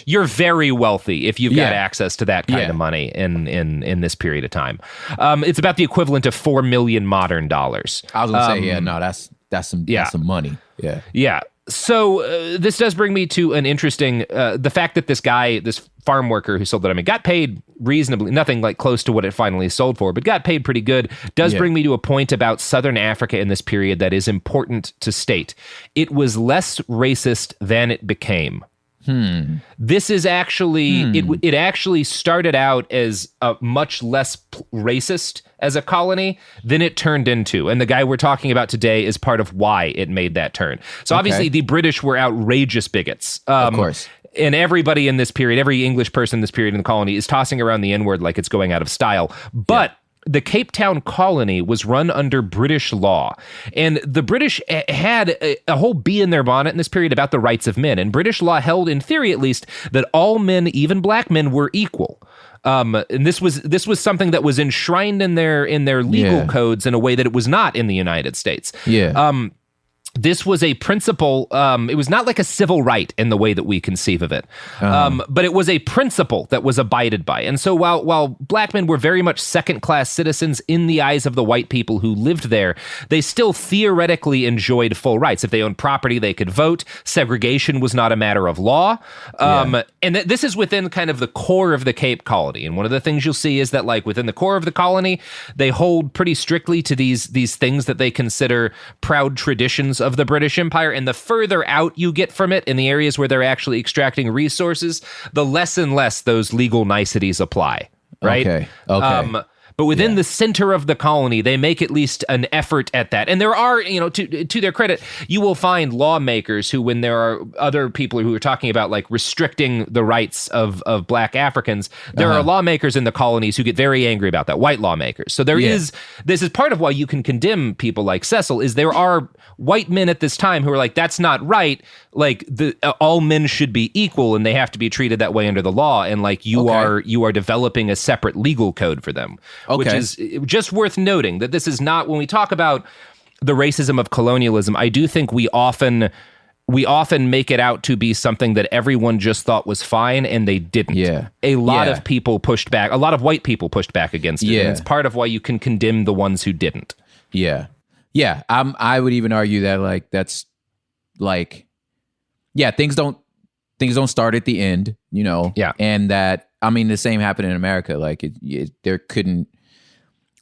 you're very wealthy if you've got access to that kind of money in this period of time. It's about the equivalent of 4 million modern dollars. I was going to say, that's some money. Yeah. Yeah. So this does bring me to an interesting, the fact that this guy, this farm worker who sold the diamond, got paid reasonably, nothing like close to what it finally sold for, but got paid pretty good, does bring me to a point about Southern Africa in this period that is important to state. It was less racist than it became. This is actually, it actually started out as a much less racist as a colony than it turned into. And the guy we're talking about today is part of why it made that turn. So obviously the British were outrageous bigots. Of course. And everybody in this period, every English person in this period in the colony is tossing around the N-word like it's going out of style. But the Cape Town colony was run under British law. And the British had a whole bee in their bonnet in this period about the rights of men. And British law held, in theory at least, that all men, even black men, were equal. And this was something that was enshrined in their legal codes in a way that it was not in the United States. This was a principle. It was not like a civil right in the way that we conceive of it, but it was a principle that was abided by. And so while black men were very much second-class citizens in the eyes of the white people who lived there, they still theoretically enjoyed full rights. If they owned property, they could vote. Segregation was not a matter of law. And this is within kind of the core of the Cape Colony. And one of the things you'll see is that, like, within the core of the colony, they hold pretty strictly to these things that they consider proud traditions of the British Empire, and the further out you get from it in the areas where they're actually extracting resources, the less and less those legal niceties apply, right? Okay. But within the center of the colony, they make at least an effort at that. And there are, to their credit, you will find lawmakers who, when there are other people who are talking about like restricting the rights of black Africans, there are lawmakers in the colonies who get very angry about that, white lawmakers. So this is part of why you can condemn people like Cecil, is there are white men at this time who are like, that's not right. Like all men should be equal and they have to be treated that way under the law. And like you are developing a separate legal code for them. Which is just worth noting that this is not, when we talk about the racism of colonialism, I do think we often make it out to be something that everyone just thought was fine, and they didn't. A lot of people pushed back. A lot of white people pushed back against it. And it's part of why you can condemn the ones who didn't. I would even argue that like that's like, things don't start at the end, and that, I mean, the same happened in America. Like there couldn't,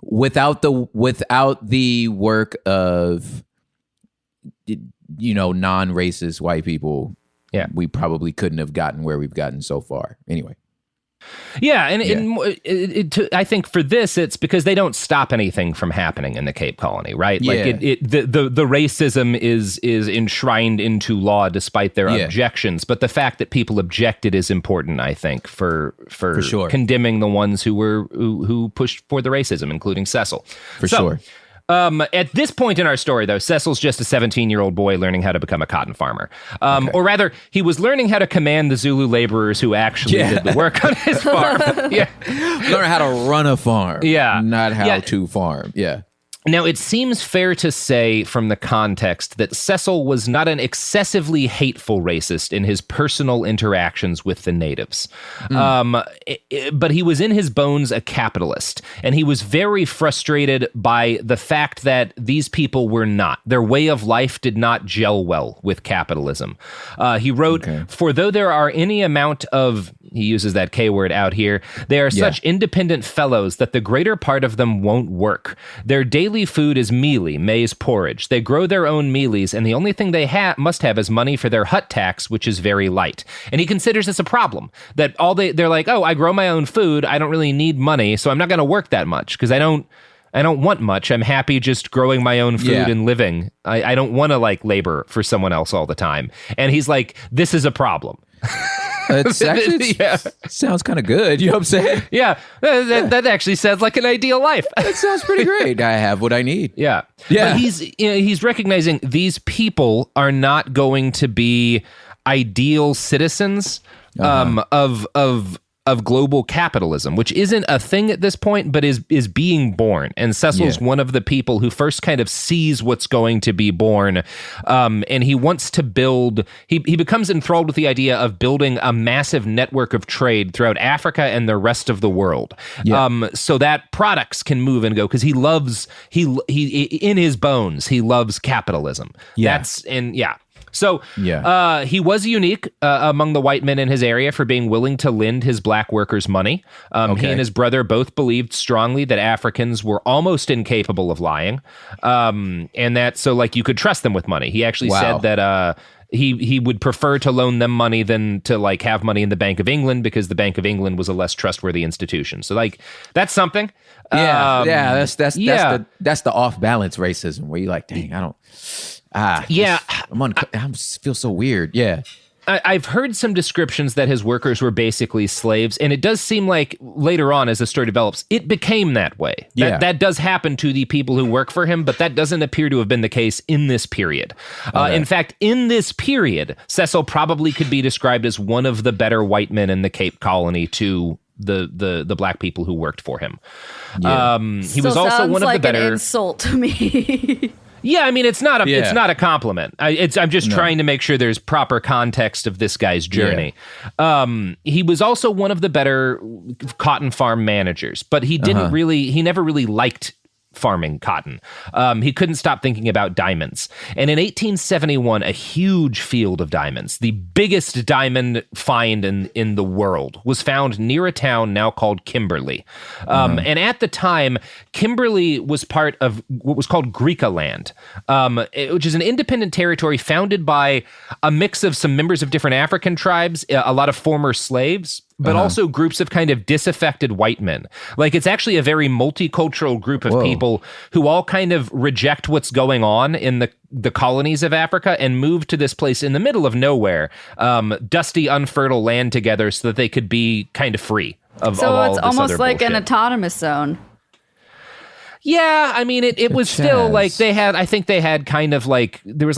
without the work of, non-racist white people, we probably couldn't have gotten where we've gotten so far. Anyway. I think for this, it's because they don't stop anything from happening in the Cape Colony, right? Like the racism is enshrined into law despite their objections. But the fact that people objected is important, I think, for sure, condemning the ones who pushed for the racism, including Cecil. For sure. At this point in our story, though, Cecil's just a 17-year-old boy learning how to become a cotton farmer. Or rather, he was learning how to command the Zulu laborers who actually did the work on his farm. Learn how to run a farm. Not how to farm. Now, it seems fair to say from the context that Cecil was not an excessively hateful racist in his personal interactions with the natives. But he was in his bones a capitalist, and he was very frustrated by the fact that these people were not. Their way of life did not gel well with capitalism. He wrote, "For though there are any amount of," he uses that K word out here, "they are such independent fellows that the greater part of them won't work. Their daily food is mealie, maize porridge. They grow their own mealies, and the only thing they must have is money for their hut tax, which is very light." And he considers this a problem, that they're like, oh, I grow my own food, I don't really need money, so I'm not going to work that much, because I don't want much. I'm happy just growing my own food and living. I don't want to labor for someone else all the time. And he's like, this is a problem. Sounds kind of good. You know what I'm saying? Yeah, that actually sounds like an ideal life. That sounds pretty great. I have what I need. Yeah. But he's recognizing these people are not going to be ideal citizens of global capitalism, which isn't a thing at this point, but is being born. And Cecil's one of the people who first kind of sees what's going to be born. And he wants to build, he becomes enthralled with the idea of building a massive network of trade throughout Africa and the rest of the world. So that products can move and go, because he in his bones, he loves capitalism. So he was unique among the white men in his area for being willing to lend his black workers money. He and his brother both believed strongly that Africans were almost incapable of lying. And that, so you could trust them with money. He actually said that he would prefer to loan them money than to have money in the Bank of England, because the Bank of England was a less trustworthy institution. So that's something. That's the off balance racism where you're like, dang, I don't. I feel so weird. I've heard some descriptions that his workers were basically slaves, and it does seem like later on, as the story develops, it became that way. That does happen to the people who work for him, but that doesn't appear to have been the case in this period. In fact, in this period, Cecil probably could be described as one of the better white men in the Cape Colony to the black people who worked for him. He was also one of the better. An insult to me. Yeah, I mean, it's not a compliment. I'm just trying to make sure there's proper context of this guy's journey. He was also one of the better cotton farm managers, but he never really liked farming cotton. He couldn't stop thinking about diamonds. And in 1871, a huge field of diamonds, the biggest diamond find in the world, was found near a town now called Kimberley. And at the time, Kimberley was part of what was called Greekaland, which is an independent territory founded by a mix of some members of different African tribes, a lot of former slaves, but also groups of kind of disaffected white men. It's actually a very multicultural group of people who all kind of reject what's going on in the colonies of Africa and move to this place in the middle of nowhere, dusty, unfertile land together so that they could be kind of free of all this other bullshit. So it's almost like an autonomous zone. Yeah, I mean, it was still they had kind of there was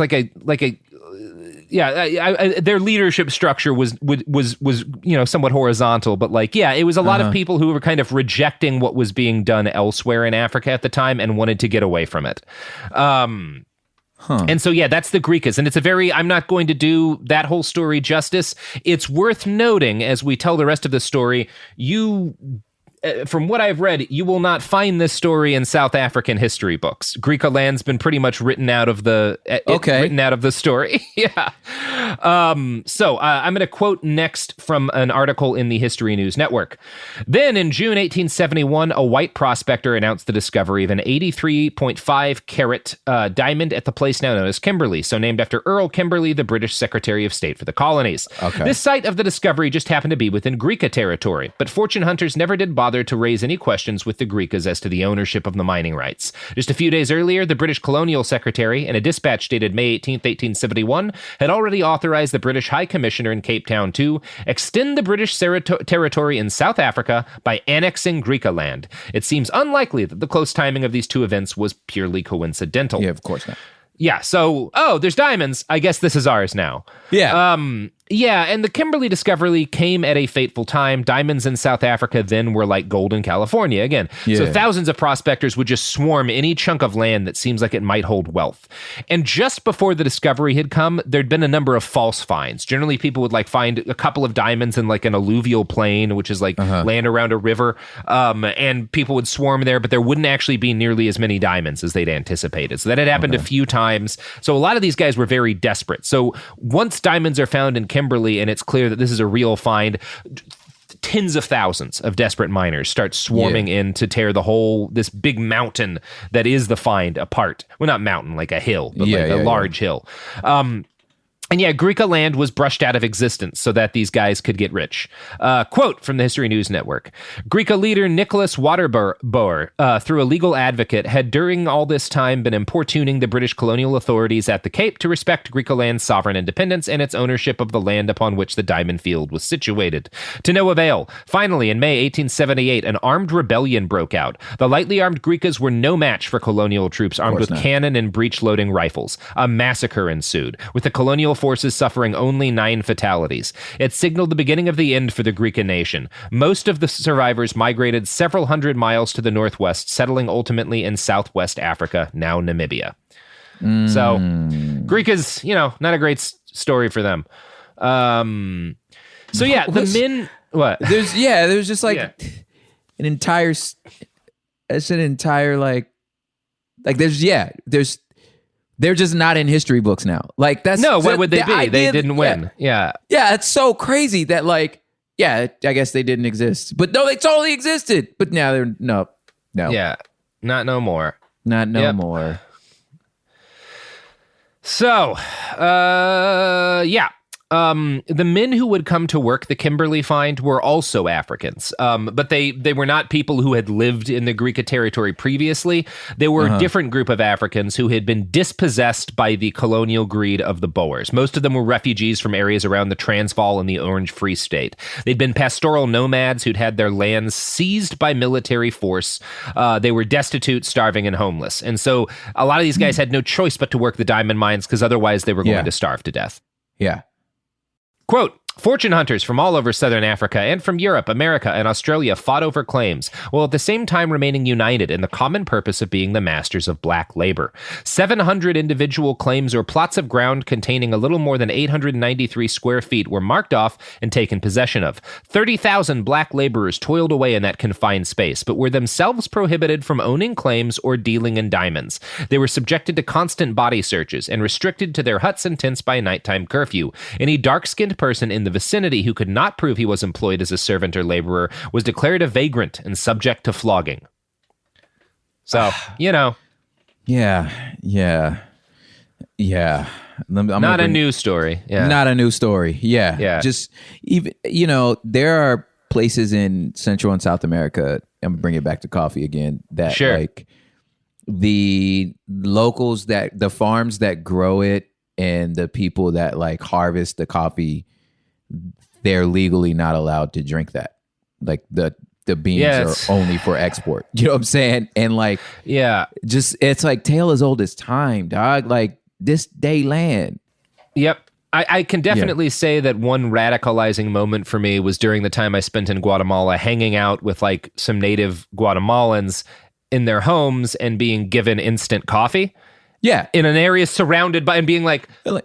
their leadership structure was somewhat horizontal, but it was a lot of people who were kind of rejecting what was being done elsewhere in Africa at the time and wanted to get away from it. And so, that's the Greekas. And I'm not going to do that whole story justice. It's worth noting, as we tell the rest of the story, from what I've read, you will not find this story in South African history books. Greekaland's been pretty much written out of the story. So I'm going to quote next from an article in the History News Network. Then in June 1871, a white prospector announced the discovery of an 83.5 carat diamond at the place now known as Kimberley, so named after Earl Kimberley, the British Secretary of State for the colonies. This site of the discovery just happened to be within Greeka territory, but fortune hunters never did bother bothered to raise any questions with the Griquas as to the ownership of the mining rights. Just a few days earlier, the British Colonial Secretary, in a dispatch dated May 18, 1871, had already authorized the British High Commissioner in Cape Town to extend the British territory in South Africa by annexing Griqualand. It seems unlikely that the close timing of these two events was purely coincidental. Yeah, of course not. Yeah, so, there's diamonds. I guess this is ours now. Yeah. Yeah, and the Kimberley discovery came at a fateful time. Diamonds in South Africa then were like gold in California again. Yeah. So thousands of prospectors would just swarm any chunk of land that seems like it might hold wealth. And just before the discovery had come, there'd been a number of false finds. Generally, people would find a couple of diamonds in an alluvial plain, which is land around a river, and people would swarm there, but there wouldn't actually be nearly as many diamonds as they'd anticipated. So that had happened a few times. So a lot of these guys were very desperate. So once diamonds are found in Kimberley and it's clear that this is a real find, tens of thousands of desperate miners start swarming in to tear this big mountain that is the find apart. Well, not mountain, like a hill, but a large hill. And Griqualand was brushed out of existence so that these guys could get rich. Quote from the History News Network. Griqua leader Nicholas Waterboer, through a legal advocate, had during all this time been importuning the British colonial authorities at the Cape to respect Griqualand's sovereign independence and its ownership of the land upon which the diamond field was situated. To no avail. Finally, in May 1878, an armed rebellion broke out. The lightly armed Griquas were no match for colonial troops armed with cannon and breech-loading rifles. A massacre ensued, with the colonial forces suffering only 9 fatalities. It signaled the beginning of the end for the Griqua nation. Most of the survivors migrated several hundred miles to the northwest, settling ultimately in southwest Africa, now Namibia. So, Griqua's, not a great story for them. The men... What? There's just an entire... It's an entire, there's... They're just not in history books now. Why would they be? They didn't win. Yeah, it's so crazy that I guess they didn't exist. But no, they totally existed. But now they're no. Yeah, not no more. Not no more. So, the men who would come to work the Kimberley find were also Africans, but they were not people who had lived in the Griqua territory previously. They were a different group of Africans who had been dispossessed by the colonial greed of the Boers. Most of them were refugees from areas around the Transvaal and the Orange Free State. They'd been pastoral nomads who'd had their lands seized by military force. They were destitute, starving, and homeless. And so a lot of these guys had no choice but to work the diamond mines because otherwise they were going to starve to death. Yeah. Quote, fortune hunters from all over southern Africa and from Europe, America, and Australia fought over claims, while at the same time remaining united in the common purpose of being the masters of black labor. 700 individual claims or plots of ground containing a little more than 893 square feet were marked off and taken possession of. 30,000 black laborers toiled away in that confined space, but were themselves prohibited from owning claims or dealing in diamonds. They were subjected to constant body searches and restricted to their huts and tents by a nighttime curfew. Any dark-skinned person in the vicinity who could not prove he was employed as a servant or laborer was declared a vagrant and subject to flogging. So, Yeah. Not a new story. Yeah. Not a new story. Yeah. Just even, there are places in Central and South America, I'm bringing it back to coffee again, that the locals the farms that grow it and the people that harvest the coffee, they're legally not allowed to drink that. The beans are only for export. You know what I'm saying? And just it's tale as old as time, dog. This day land. Yep. I can definitely say that one radicalizing moment for me was during the time I spent in Guatemala hanging out with some native Guatemalans in their homes and being given instant coffee. Yeah. In an area surrounded by, and being wait, is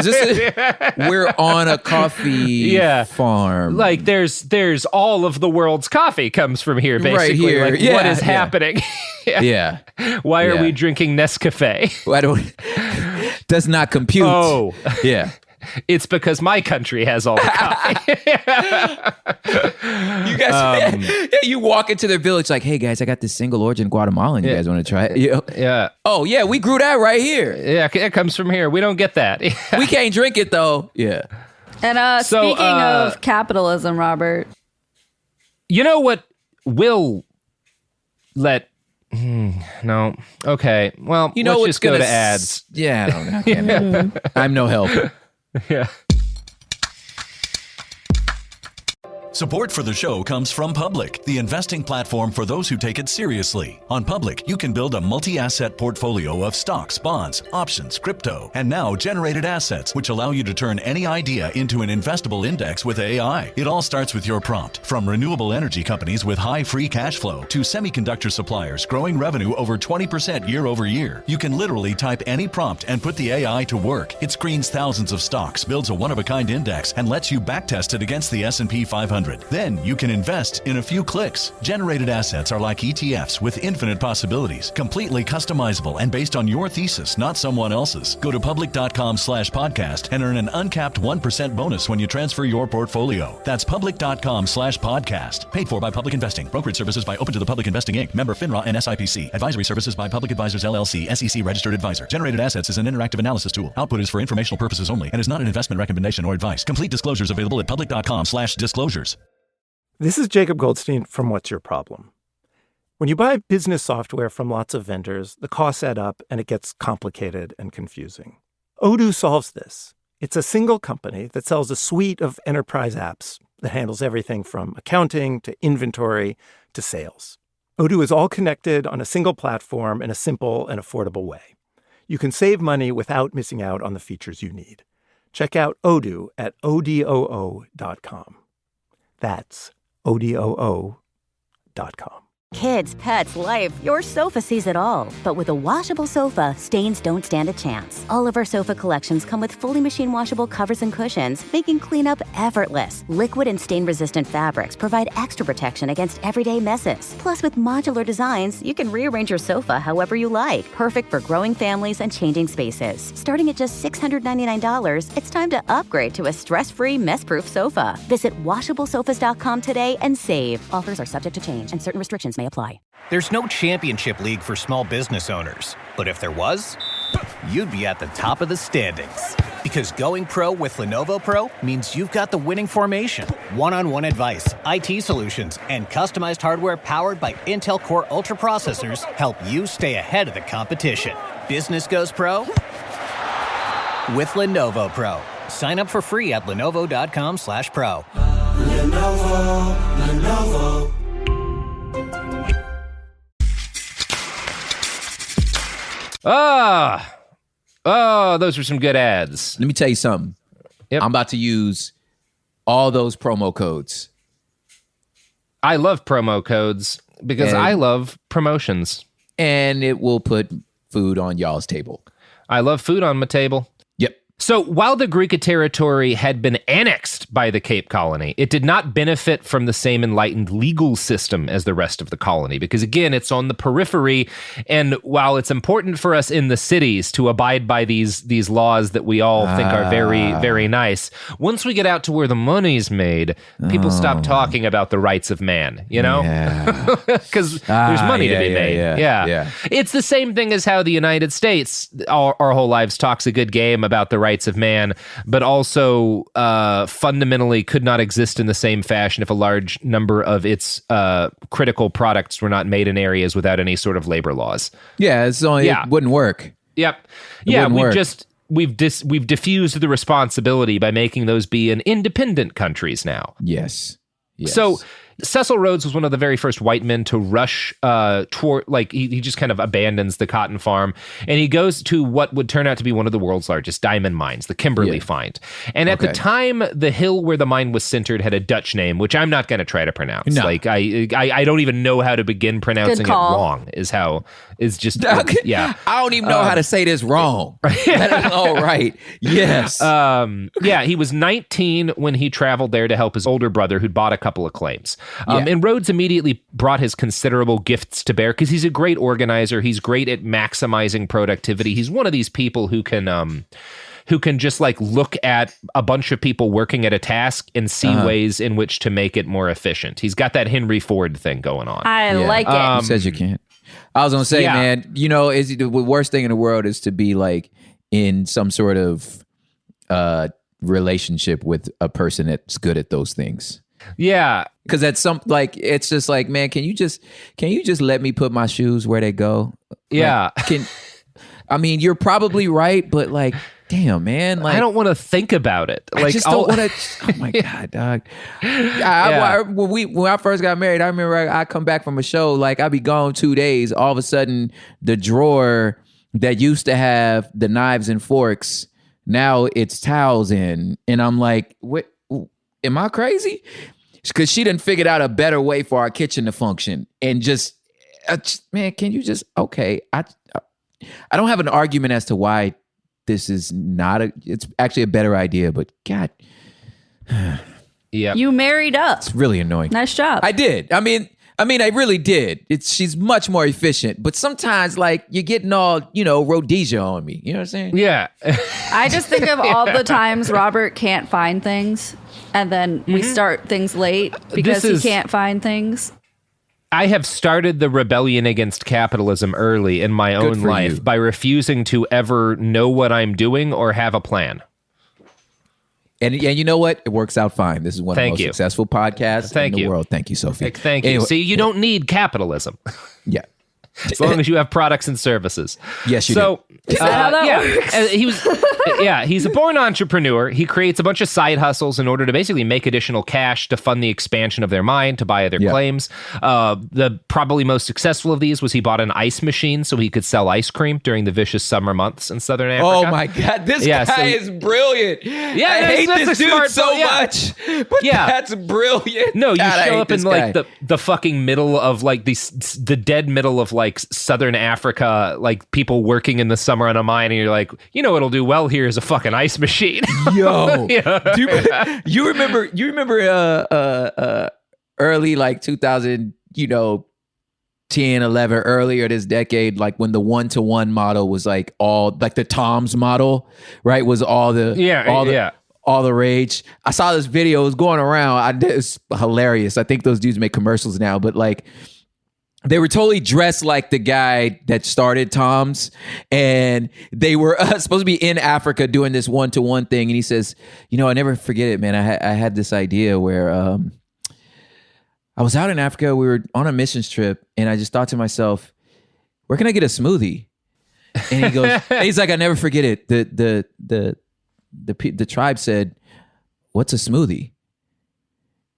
this we're on a coffee farm. There's all of the world's coffee comes from here, basically. Right here. What is happening? Yeah. Why are we drinking Nescafe? Does not compute. Oh. Yeah. It's because my country has all the coffee. You guys, you walk into their village hey guys, I got this single origin Guatemalan. You guys want to try it? Yeah. Oh yeah, we grew that right here. Yeah, it comes from here. We don't get that. We can't drink it though. Yeah. And speaking of capitalism, Robert, You know what will let... no. Okay. Well, you know, let's just go to ads. Yeah, I don't know. I can't I'm no help. Yeah. Support for the show comes from Public, the investing platform for those who take it seriously. On Public, you can build a multi-asset portfolio of stocks, bonds, options, crypto, and now generated assets, which allow you to turn any idea into an investable index with AI. It all starts with your prompt. From renewable energy companies with high free cash flow to semiconductor suppliers growing revenue over 20% year over year, you can literally type any prompt and put the AI to work. It screens thousands of stocks, builds a one-of-a-kind index, and lets you backtest it against the S&P 500. Then you can invest in a few clicks. Generated assets are like ETFs with infinite possibilities, completely customizable and based on your thesis, not someone else's. Go to public.com/podcast and earn an uncapped 1% bonus when you transfer your portfolio. That's public.com/podcast. Paid for by Public Investing. Brokerage services by Open to the Public Investing Inc. Member FINRA and SIPC. Advisory services by Public Advisors LLC, SEC registered advisor. Generated assets is an interactive analysis tool. Output is for informational purposes only and is not an investment recommendation or advice. Complete disclosures available at public.com/disclosures. This is Jacob Goldstein from What's Your Problem? When you buy business software from lots of vendors, the costs add up and it gets complicated and confusing. Odoo solves this. It's a single company that sells a suite of enterprise apps that handles everything from accounting to inventory to sales. Odoo is all connected on a single platform in a simple and affordable way. You can save money without missing out on the features you need. Check out Odoo at odoo.com. That's odoo.com. Kids, pets, life, your sofa sees it all. But with a washable sofa, stains don't stand a chance. All of our sofa collections come with fully machine washable covers and cushions, making cleanup effortless. Liquid and stain-resistant fabrics provide extra protection against everyday messes. Plus, with modular designs, you can rearrange your sofa however you like. Perfect for growing families and changing spaces. Starting at just $699, it's time to upgrade to a stress-free, mess-proof sofa. Visit washablesofas.com today and save. Offers are subject to change and certain restrictions may apply. There's no championship league for small business owners, but if there was, you'd be at the top of the standings. Because going pro with Lenovo Pro means you've got the winning formation. One-on-one advice, IT solutions, and customized hardware powered by Intel Core Ultra processors help you stay ahead of the competition. Business goes pro with Lenovo Pro. Sign up for free at lenovo.com/pro. Lenovo. Those were some good ads. Let me tell you something. Yep. I'm about to use all those promo codes. I love promo codes because I love promotions. And it will put food on y'all's table. I love food on my table. Yep. So while the Greek territory had been annexed by the Cape Colony, it did not benefit from the same enlightened legal system as the rest of the colony because, again, it's on the periphery. And while it's important for us in the cities to abide by these laws that we all think are very, very nice, once we get out to where the money's made, people stop talking about the rights of man, you know? Because there's money to be made. Yeah. It's the same thing as how the United States, our whole lives, talks a good game about the rights of man, but also fundamentally could not exist in the same fashion if a large number of its critical products were not made in areas without any sort of labor laws. Yeah, it wouldn't work. Yep. We've diffused the responsibility by making those be in independent countries now. Yes. So Cecil Rhodes was one of the very first white men to rush toward, he just kind of abandons the cotton farm and he goes to what would turn out to be one of the world's largest diamond mines, the Kimberley find. And at the time, the hill where the mine was centered had a Dutch name, which I'm not going to try to pronounce. No. I don't even know how to begin pronouncing it wrong. Yeah. I don't even know how to say this wrong. All right. Yes. He was 19 when he traveled there to help his older brother who'd bought a couple of claims. And Rhodes immediately brought his considerable gifts to bear because he's a great organizer. He's great at maximizing productivity. He's one of these people who can just look at a bunch of people working at a task and see ways in which to make it more efficient. He's got that Henry Ford thing going on. I like it. Who says you can't? I was going to say, man, the worst thing in the world is to be in some sort of relationship with a person that's good at those things. Yeah. Because at some, like, it's just like, man, can you just let me put my shoes where they go? Yeah. Like, I mean, you're probably right, but like, damn, man. Like, I don't want to think about it. Like, I just don't want to. Oh my God, dog. When I first got married, I remember I come back from a show, like I'd be gone 2 days. All of a sudden, the drawer that used to have the knives and forks, now it's towels in. And I'm like, what? Am I crazy? Because she done figured out a better way for our kitchen to function. And just man, can you just, okay. I don't have an argument as to why this is it's actually a better idea, but God. Yeah. You married up. It's really annoying. Nice job. I did. I mean, I really did. She's much more efficient, but sometimes like you're getting all, Rhodesia on me. You know what I'm saying? Yeah. I just think of all the times Robert can't find things, and then we start things late because he can't find things. I have started the rebellion against capitalism early in my own life by refusing to ever know what I'm doing or have a plan. And you know what? It works out fine. This is one of the most successful podcasts in the world. Thank you, Sophie. Thank you. Anyway. See, you don't need capitalism. Yeah. As long as you have products and services. Yes, you do. Is that how that works? He's a born entrepreneur. He creates a bunch of side hustles in order to basically make additional cash to fund the expansion of their mine, to buy other claims. The probably most successful of these was he bought an ice machine so he could sell ice cream during the vicious summer months in Southern Africa. Oh my God, this guy is brilliant. Yeah, I hate this dude so much, but that's brilliant. No, you show up in like the fucking middle of like the dead middle of like Southern Africa, like people working in the summer on a mine, and you're like, what'll do well here is a fucking ice machine. Yo, you remember early like 2000, 10, 11, earlier this decade, like when the 1-to-1 model was like all like the Tom's model, right? Was all the all the rage. I saw this video, it was going around. It's hilarious. I think those dudes make commercials now, but like they were totally dressed like the guy that started Tom's, and they were supposed to be in Africa doing this 1-to-1 thing. And he says, I never forget it, man. I had this idea where I was out in Africa. We were on a missions trip, and I just thought to myself, where can I get a smoothie? And he goes, he's like, I never forget it. The tribe said, what's a smoothie?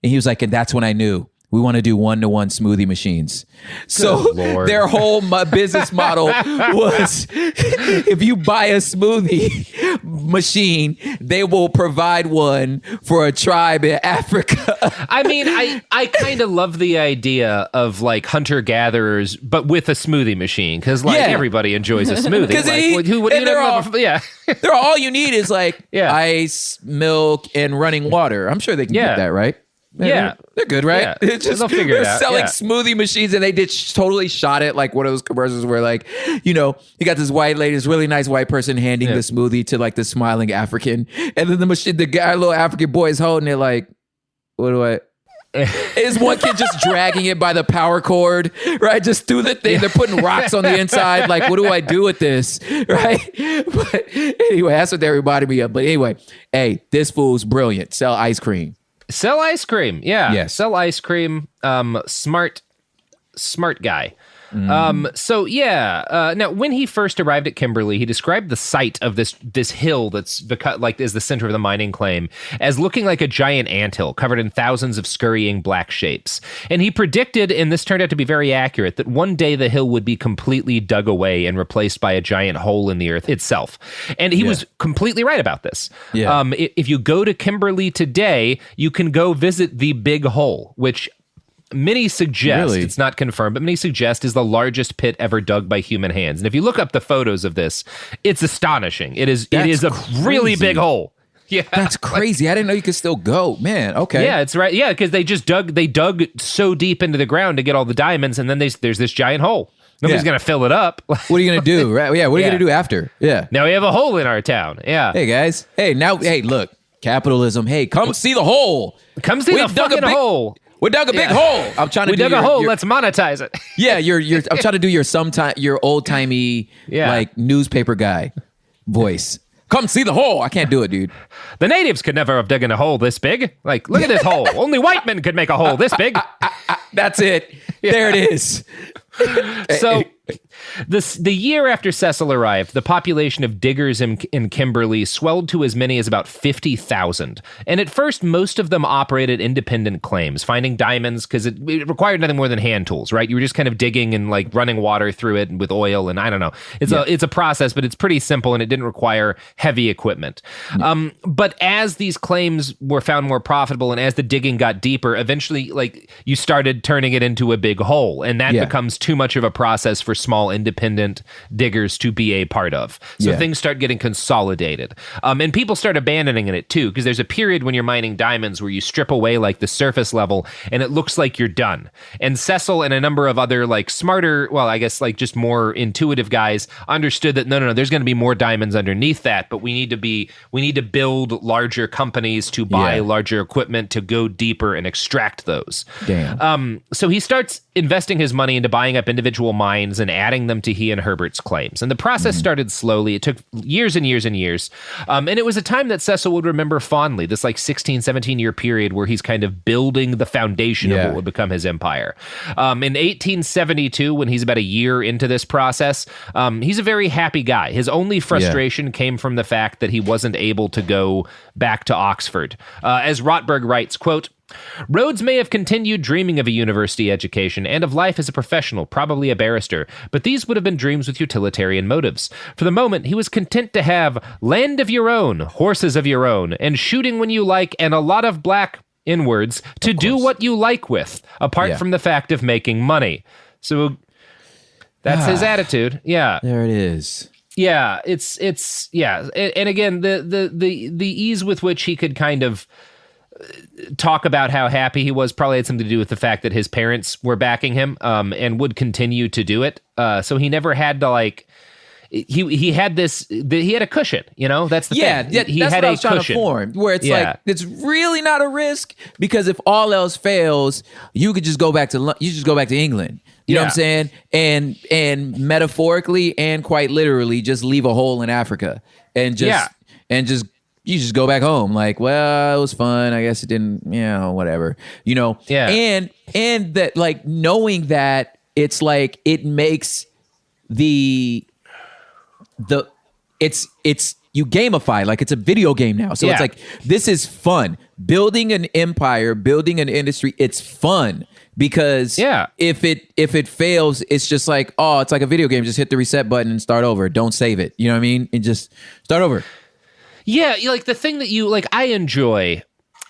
And he was like, and that's when I knew. We want to do 1-to-1 smoothie machines. So their whole business model was if you buy a smoothie machine, they will provide one for a tribe in Africa. I mean, I kind of love the idea of like hunter-gatherers, but with a smoothie machine, because like everybody enjoys a smoothie. They're all you need is like ice, milk, and running water. I'm sure they can get that, right? Yeah. They're good, right? Yeah. They'll figure it out. They're selling smoothie machines, and they totally shot it like one of those commercials where like, you got this white lady, this really nice white person handing the smoothie to like the smiling African. And then the guy, little African boy is holding it like, what do I... Is one kid just dragging it by the power cord, right? Just through the thing. They're putting rocks on the inside. Like, what do I do with this, right? But anyway, that's what everybody be up. But anyway, hey, this fool's brilliant. Sell ice cream. Sell ice cream. Yeah. Yes. Sell ice cream. Smart guy. Now when he first arrived at Kimberley, he described the site of this hill that's is the center of the mining claim as looking like a giant anthill covered in thousands of scurrying black shapes. And he predicted, and this turned out to be very accurate, that one day the hill would be completely dug away and replaced by a giant hole in the earth itself. And he was completely right about this. Yeah. If you go to Kimberley today, you can go visit the Big Hole, which many suggest, it's not confirmed, but many suggest is the largest pit ever dug by human hands. And if you look up the photos of this, it's astonishing. It is a really big hole. Yeah. That's crazy. I didn't know you could still go. Man, okay. Yeah, it's right. Yeah, because they dug so deep into the ground to get all the diamonds, and then there's this giant hole. Nobody's going to fill it up. What are you going to do? Right? Yeah, what are you going to do after? Yeah. Now we have a hole in our town. Yeah. Hey, guys. Hey, look. Capitalism. Hey, come see the hole. Come see the fucking hole. We dug a big hole. I'm trying to. We dug a hole. Let's monetize it. Yeah, I'm trying to do your old timey like newspaper guy voice. Come see the hole. I can't do it, dude. The natives could never have dug in a hole this big. Like, look at this hole. Only white men could make a hole this big. That's it. Yeah. There it is. So the year after Cecil arrived, the population of diggers in Kimberley swelled to as many as about 50,000. And at first, most of them operated independent claims, finding diamonds because it required nothing more than hand tools, right? You were just kind of digging and like running water through it with oil, and I don't know. It's a process, but it's pretty simple and it didn't require heavy equipment. Yeah. But as these claims were found more profitable and as the digging got deeper, eventually like you started turning it into a big hole, and that becomes too much of a process for small independent diggers to be a part of. So things start getting consolidated. And people start abandoning it too, because there's a period when you're mining diamonds where you strip away like the surface level and it looks like you're done. And Cecil and a number of other like smarter, well, I guess like just more intuitive guys understood that no, there's going to be more diamonds underneath that, but we need to build larger companies to buy larger equipment to go deeper and extract those. Damn. So he starts investing his money into buying up individual mines and adding them to he and Herbert's claims. And the process started slowly. It took years and years and years. And it was a time that Cecil would remember fondly, this like 16, 17-year period where he's kind of building the foundation of what would become his empire. In 1872, when he's about a year into this process, he's a very happy guy. His only frustration came from the fact that he wasn't able to go back to Oxford. As Rotberg writes, quote, Rhodes may have continued dreaming of a university education and of life as a professional, probably a barrister, but these would have been dreams with utilitarian motives. For the moment, he was content to have land of your own, horses of your own, and shooting when you like, and a lot of black inwards to do what you like with, apart from the fact of making money. So that's his attitude. Yeah. There it is. Yeah, it's and again, the ease with which he could kind of talk about how happy he was probably had something to do with the fact that his parents were backing him and would continue to do it. So he never had to like he had a cushion, you know. That's the thing. He that's had what I was a trying cushion to form, where it's like it's really not a risk because if all else fails, you could just go back to England. You know what I'm saying? And metaphorically and quite literally, just leave a hole in Africa and you just go back home. Like, well, it was fun. I guess it didn't, whatever. You know? Yeah. And that, like, knowing that it's like, it makes you gamify, like it's a video game now. So it's like, this is fun. Building an empire, building an industry, it's fun. Because if it fails, it's just like, oh, it's like a video game. Just hit the reset button and start over. Don't save it. You know what I mean? And just start over. Yeah, like the thing that you like, I enjoy.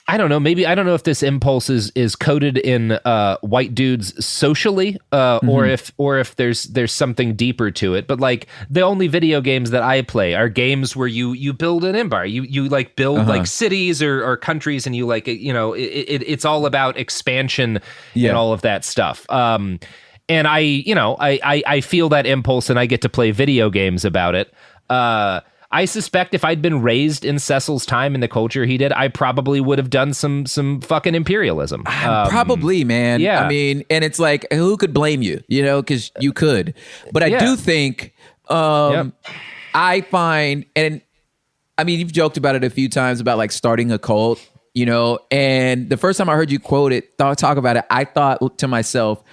I don't know. Maybe I don't know if this impulse is coded in white dudes socially, or if there's something deeper to it. But like the only video games that I play are games where you build an empire. You like build like cities or countries, and you like it's all about expansion and all of that stuff. And I feel that impulse, and I get to play video games about it. I suspect if I'd been raised in Cecil's time in the culture he did, I probably would have done some fucking imperialism. Probably, man. Yeah. I mean, and it's like, who could blame you? You know, because you could. But I do think, I find, and I mean, you've joked about it a few times about like starting a cult, you know, and the first time I heard you talk about it, I thought to myself,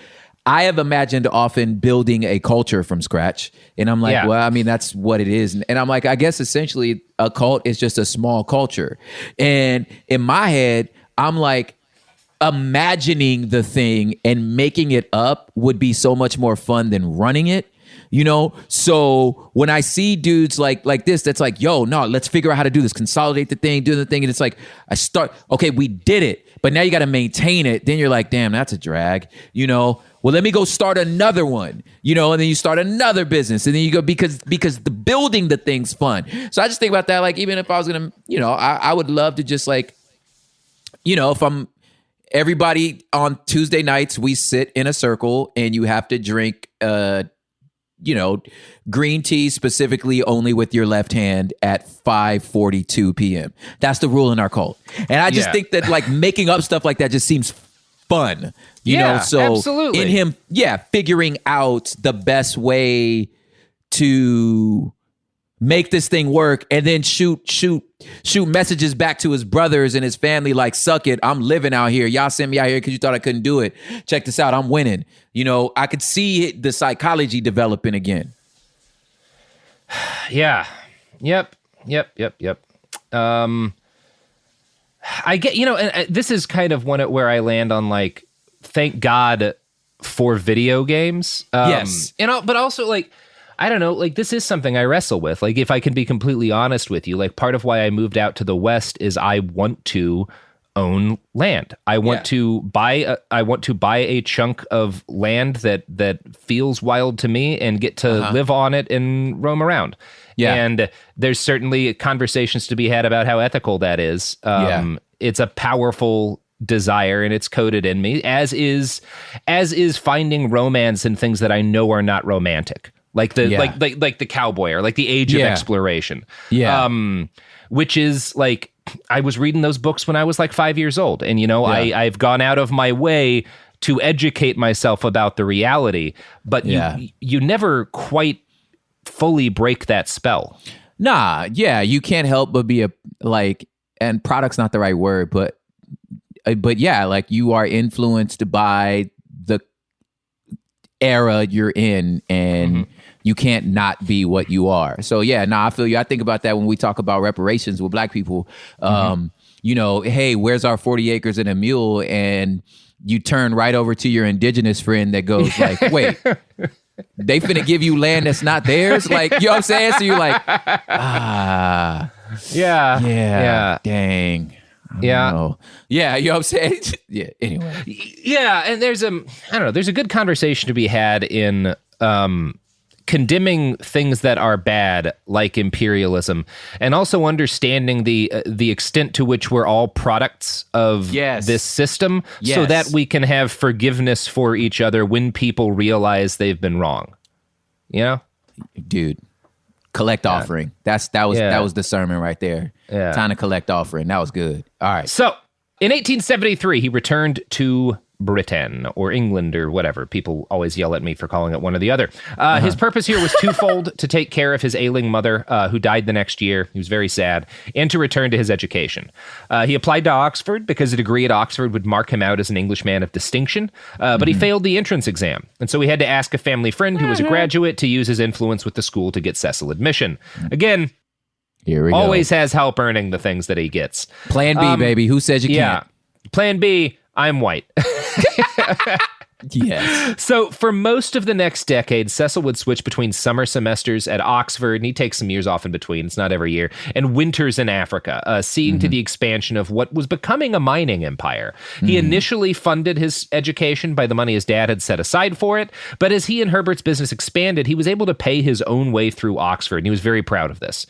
I have imagined often building a culture from scratch. And I'm like, well, I mean, that's what it is. And I'm like, I guess essentially a cult is just a small culture. And in my head, I'm like, imagining the thing and making it up would be so much more fun than running it. You know, so when I see dudes like this, that's like, yo, no, let's figure out how to do this, consolidate the thing, do the thing. And it's like, okay, we did it, but now you got to maintain it. Then you're like, damn, that's a drag, you know? Well, let me go start another one, you know, and then you start another business, and then you go because the building the thing's fun. So I just think about that, like, even if I was going to, you know, I would love to just like, you know, if I'm everybody on Tuesday nights, we sit in a circle and you have to drink, you know, green tea specifically only with your left hand at 5:42 p.m. That's the rule in our cult. And I just think that like making up stuff like that just seems fun, you know? So absolutely. In him, figuring out the best way to make this thing work, and then shoot messages back to his brothers and his family like, suck it, I'm living out here. Y'all sent me out here because you thought I couldn't do it. Check this out, I'm winning. You know, I could see the psychology developing again. Yeah. Yep. I get, you know, and this is kind of where I land on, like, thank God for video games. Yes. You know, but also, like, I don't know, like, this is something I wrestle with. Like, if I can be completely honest with you, like, part of why I moved out to the West is I want to own land. I want to buy a chunk of land that feels wild to me and get to live on it and roam around. Yeah. And there's certainly conversations to be had about how ethical that is. It's a powerful desire and it's coded in me, as is finding romance in things that I know are not romantic. Like the like the cowboy, or like the Age of Exploration. Yeah. Which is like, I was reading those books when I was like 5 years old, and you know, I've gone out of my way to educate myself about the reality, but you never quite fully break that spell. Nah, you can't help but be and product's not the right word, but yeah, like, you are influenced by the era you're in, and you can't not be what you are. So I feel you. I think about that when we talk about reparations with Black people. You know, hey, where's our 40 acres and a mule? And you turn right over to your indigenous friend that goes like, wait, they finna give you land that's not theirs? Like, you know what I'm saying? So you're like, dang. Yeah, you know what I'm saying? Anyway. Yeah, and there's a good conversation to be had in condemning things that are bad, like imperialism, and also understanding the extent to which we're all products of this system, so that we can have forgiveness for each other when people realize they've been wrong. You know? Dude. Collect offering. That was the sermon right there. Yeah. Time to collect offering. That was good. All right. So, in 1873, he returned to Britain or England or whatever. People always yell at me for calling it one or the other. His purpose here was twofold: to take care of his ailing mother, who died the next year. He was very sad, and to return to his education. He applied to Oxford because a degree at Oxford would mark him out as an Englishman of distinction, but he failed the entrance exam, and so he had to ask a family friend who was a graduate to use his influence with the school to get Cecil admission. Again, here we always has help earning the things that he gets. Plan B, baby. Who says you can't? Plan B, I'm white. Yes. So for most of the next decade, Cecil would switch between summer semesters at Oxford, and he'd take some years off in between, it's not every year, and winters in Africa, seeing to the expansion of what was becoming a mining empire. He initially funded his education by the money his dad had set aside for it, but as he and Herbert's business expanded, he was able to pay his own way through Oxford, and he was very proud of this.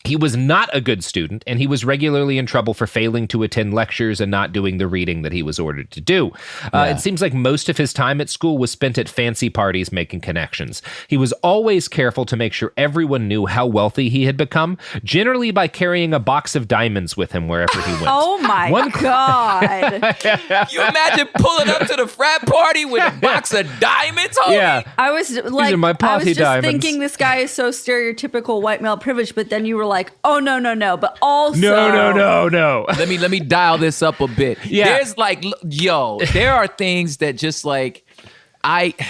He was not a good student, and he was regularly in trouble for failing to attend lectures and not doing the reading that he was ordered to do. It seems like most of his time at school was spent at fancy parties making connections. He was always careful to make sure everyone knew how wealthy he had become, generally by carrying a box of diamonds with him wherever he went. Oh my God. You imagine pulling up to the frat party with a box of diamonds, homie? Yeah. I was like, I was just thinking this guy is so stereotypical white male privilege, but then you were like, oh no, but also no. Let me dial this up a bit. Yeah. There's like, there are things that just like like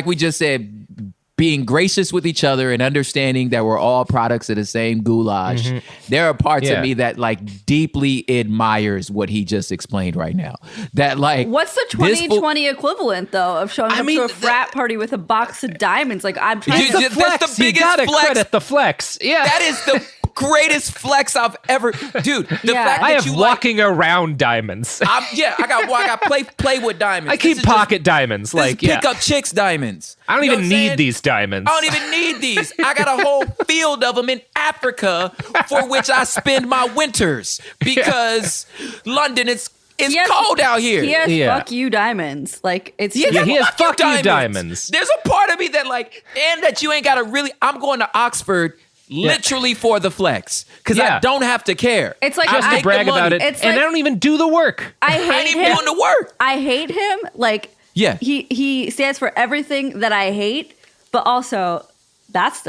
we just said, being gracious with each other and understanding that we're all products of the same goulash. There are parts of me that like deeply admires what he just explained right now. That like, what's the 2020 equivalent though of showing up to a frat party with a box of diamonds? Like, I'm trying to flex. That's the biggest you gotta flex. Credit the flex. Yeah, that is the greatest flex I've ever, dude. The fact that I have you walking around diamonds. I got play with diamonds. I keep pocket diamonds. Like pick up chicks diamonds. I don't even need these diamonds. I don't even need these. I got a whole field of them in Africa for which I spend my winters because London is cold out here. He has fuck you diamonds. Like, it's he has fuck you diamonds. There's a part of me that like, and that you ain't got to really, I'm going to Oxford literally for the flex, because I don't have to care. It's like just to brag about it, and I don't even do the work. I ain't even doing the work. I hate him. Like, he stands for everything that I hate, but also That's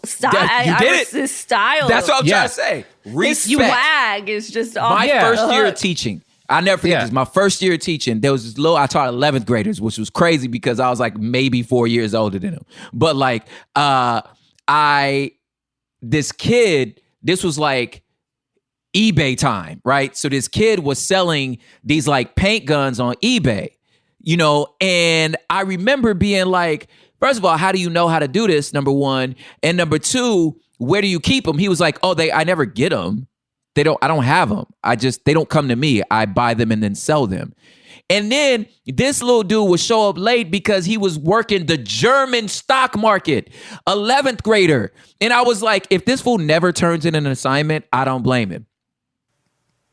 style. You did it. His style. That's what I'm trying to say. His swag is just off. My first year of teaching. I'll never forget this. My first year of teaching, there was this I taught 11th graders, which was crazy because I was like maybe 4 years older than them. But like, this kid, this was like eBay time, right? So this kid was selling these like paint guns on eBay, and I remember being like, first of all, how do you know how to do this? Number one. And number two, where do you keep them? He was like, I never get them. I don't have them. They don't come to me. I buy them and then sell them. And then this little dude would show up late because he was working the German stock market, 11th grader. And I was like, if this fool never turns in an assignment, I don't blame him.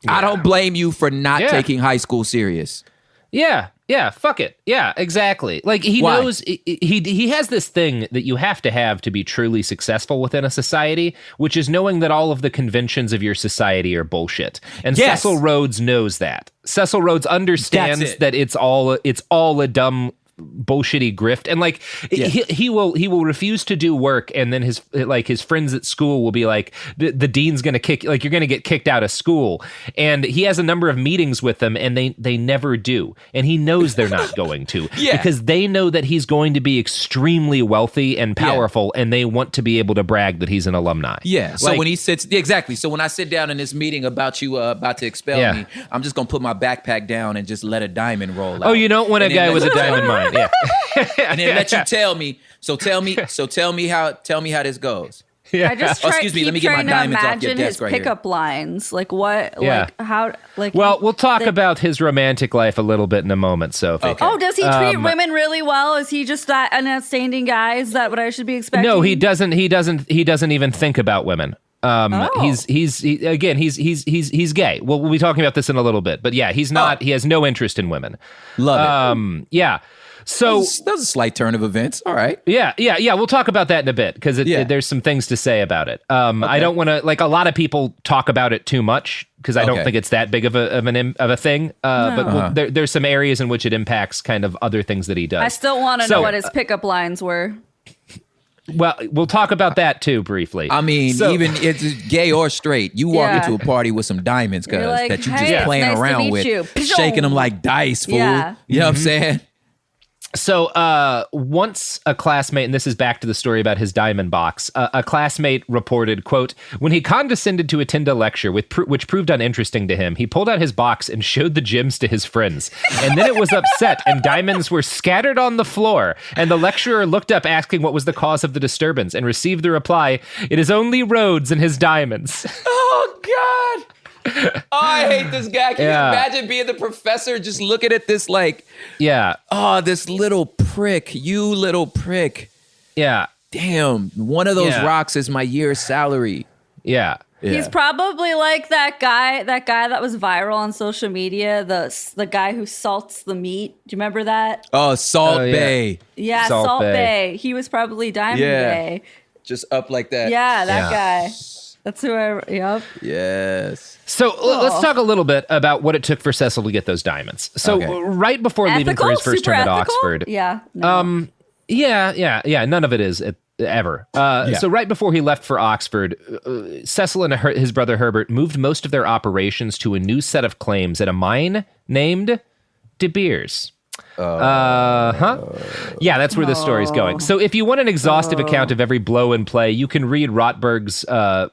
Yeah. I don't blame you for not taking high school serious. Yeah, fuck it. Yeah, exactly. Like he knows he has this thing that you have to be truly successful within a society, which is knowing that all of the conventions of your society are bullshit. And Cecil Rhodes knows that. Cecil Rhodes understands that it's all a dumb bullshitty grift, and like he will refuse to do work, and then his friends at school will be like, the dean's gonna you're gonna get kicked out of school, and he has a number of meetings with them, and they never do, and he knows they're not going to because they know that he's going to be extremely wealthy and powerful, and they want to be able to brag that he's an alumni. So when he sits so when I sit down in this meeting about you about to expel me, I'm just gonna put my backpack down and just let a diamond roll out. Oh, you don't want a guy with a diamond mind. Yeah. And then let you tell me. So tell me how this goes. Yeah. I just excuse me. Let me get my diamonds off your desk right here. Pickup lines, like what, like how, like. Well, we'll talk about his romantic life a little bit in a moment, Sophie. Okay. Oh, does he treat women really well? Is he just that an outstanding guy? Is that what I should be expecting? No, he doesn't. He doesn't even think about women. He's gay. We'll be talking about this in a little bit, but yeah, he's not. He has no interest in women. Love it. Yeah. So that was a slight turn of events. All right. Yeah. We'll talk about that in a bit because there's some things to say about it. I don't want to, like, a lot of people talk about it too much because I don't think it's that big of a thing. But there's some areas in which it impacts kind of other things that he does. I still want to know what his pickup lines were. Well, we'll talk about that too briefly. I mean, even if it's gay or straight, you walk into a party with some diamonds, cuz like, that you just playing around with, shaking them like dice, fool. Yeah. You know what I'm saying? So once a classmate, and this is back to the story about his diamond box, a classmate reported, quote, when he condescended to attend a lecture which proved uninteresting to him, he pulled out his box and showed the gems to his friends. And then it was upset and diamonds were scattered on the floor. And the lecturer looked up asking what was the cause of the disturbance and received the reply, it is only Rhodes and his diamonds. Oh, God. Oh, I hate this guy. Can you imagine being the professor just looking at this like, oh, this little prick, you little prick. Yeah. Damn, one of those rocks is my year's salary. Yeah. He's probably like that guy that was viral on social media, the guy who salts the meat. Do you remember that? Oh, Salt Bay. Yeah, Salt Bay. He was probably Diamond Bay. Just up like that. Yeah, that guy. That's who yep. Yes. So let's talk a little bit about what it took for Cecil to get those diamonds. So right before leaving for his first term at Oxford. Yeah. No. Yeah. None of it is ever. So right before he left for Oxford, Cecil and his brother Herbert moved most of their operations to a new set of claims at a mine named De Beers. Yeah, that's where this story's going. So if you want an exhaustive account of every blow and play, you can read Rotberg's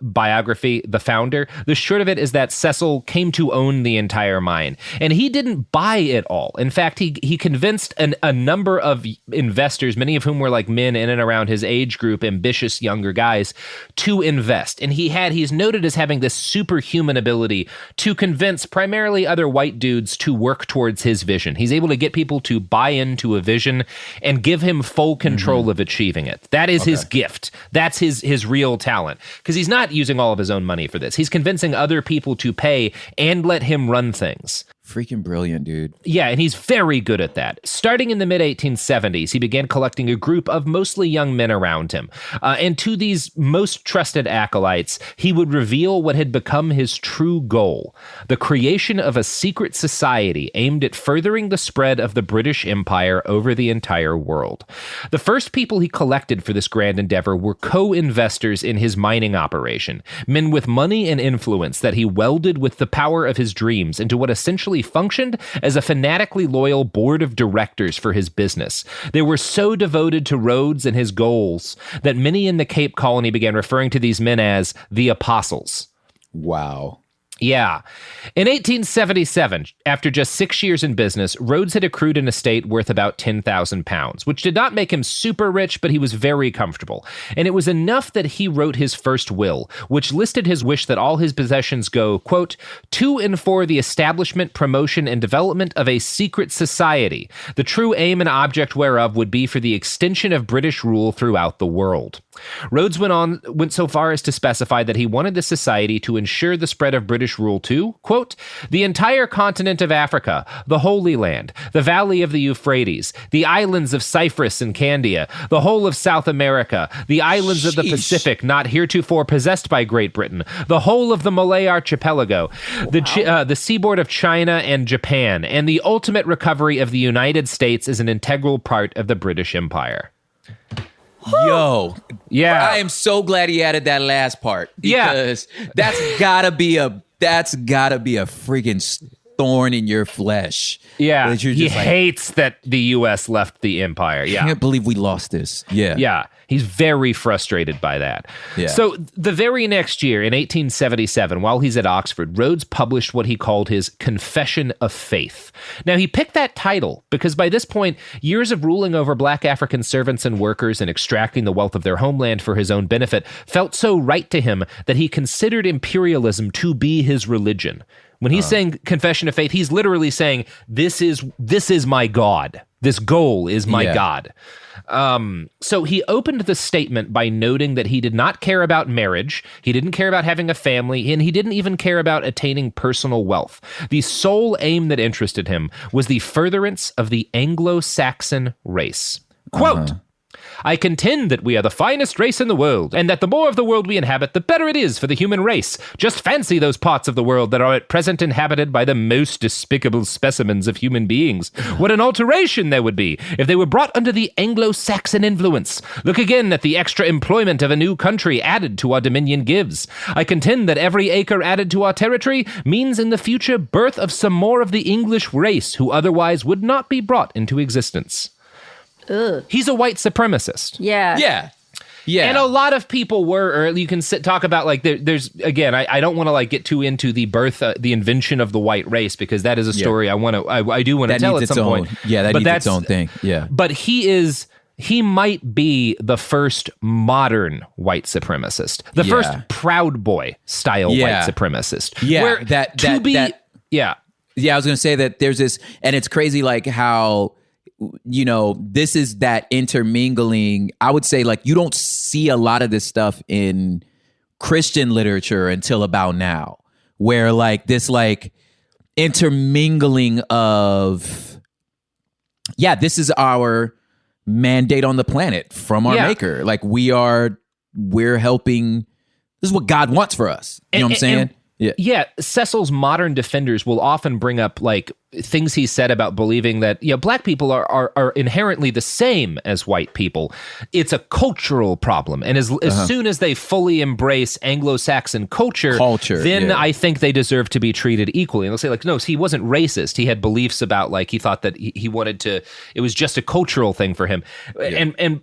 biography, The Founder. The short of it is that Cecil came to own the entire mine, and he didn't buy it all. In fact, he convinced a number of investors, many of whom were like men in and around his age group, ambitious younger guys, to invest. And he's noted as having this superhuman ability to convince primarily other white dudes to work towards his vision. He's able to get people to buy into a vision and give him full control of achieving it. That is his gift. That's his real talent. Because he's not using all of his own money for this. He's convincing other people to pay and let him run things. Freaking brilliant, dude. Yeah, and he's very good at that. Starting in the mid-1870s, he began collecting a group of mostly young men around him. And to these most trusted acolytes, he would reveal what had become his true goal, the creation of a secret society aimed at furthering the spread of the British Empire over the entire world. The first people he collected for this grand endeavor were co-investors in his mining operation, men with money and influence that he welded with the power of his dreams into what essentially functioned as a fanatically loyal board of directors for his business. They were so devoted to Rhodes and his goals that many in the Cape Colony began referring to these men as the Apostles. Wow. Yeah. In 1877, after just 6 years in business, Rhodes had accrued an estate worth about £10,000, which did not make him super rich, but he was very comfortable. And it was enough that he wrote his first will, which listed his wish that all his possessions go, quote, to and for the establishment, promotion, and development of a secret society, the true aim and object whereof would be for the extension of British rule throughout the world. Rhodes went so far as to specify that he wanted the society to ensure the spread of British rule to, quote, the entire continent of Africa, the Holy Land, the valley of the Euphrates, the islands of Cyprus and Candia, the whole of South America, the islands of the Pacific not heretofore possessed by Great Britain, the whole of the Malay Archipelago, the seaboard of China and Japan, and the ultimate recovery of the United States as an integral part of the British Empire. Yo, yeah, I am so glad he added that last part because that's gotta be a freaking thorn in your flesh. Yeah, that you're he just hates that the U.S. left the empire. Yeah, I can't believe we lost this. Yeah. He's very frustrated by that. Yeah. So the very next year, in 1877, while he's at Oxford, Rhodes published what he called his Confession of Faith. Now, he picked that title because by this point, years of ruling over black African servants and workers and extracting the wealth of their homeland for his own benefit felt so right to him that he considered imperialism to be his religion. When he's saying Confession of Faith, he's literally saying, this is my God. This goal is my God. So he opened the statement by noting that he did not care about marriage, he didn't care about having a family, and he didn't even care about attaining personal wealth. The sole aim that interested him was the furtherance of the Anglo-Saxon race. Quote, I contend that we are the finest race in the world, and that the more of the world we inhabit, the better it is for the human race. Just fancy those parts of the world that are at present inhabited by the most despicable specimens of human beings. What an alteration there would be if they were brought under the Anglo-Saxon influence. Look again at the extra employment of a new country added to our dominion gives. I contend that every acre added to our territory means in the future birth of some more of the English race who otherwise would not be brought into existence. Ugh. He's a white supremacist. Yeah. And a lot of people were, or you can talk about like, there's, again, I don't want to like get too into the birth, the invention of the white race, because that is a story I do want to tell at some point. Yeah, that needs its own thing. Yeah. But he might be the first modern white supremacist, the first Proud Boy style white supremacist. Yeah. Yeah, I was going to say that there's this, and it's crazy like how, you know, this is that intermingling. I would say like you don't see a lot of this stuff in Christian literature until about now, where like this like intermingling of, this is our mandate on the planet from our maker. Like we're helping, this is what God wants for us. You know what I'm saying? Yeah, Cecil's modern defenders will often bring up like things he said about believing that black people are inherently the same as white people. It's a cultural problem, and as soon as they fully embrace Anglo-Saxon culture, then I think they deserve to be treated equally. And they'll say like, no, he wasn't racist. He had beliefs about like he thought that he wanted to. It was just a cultural thing for him, and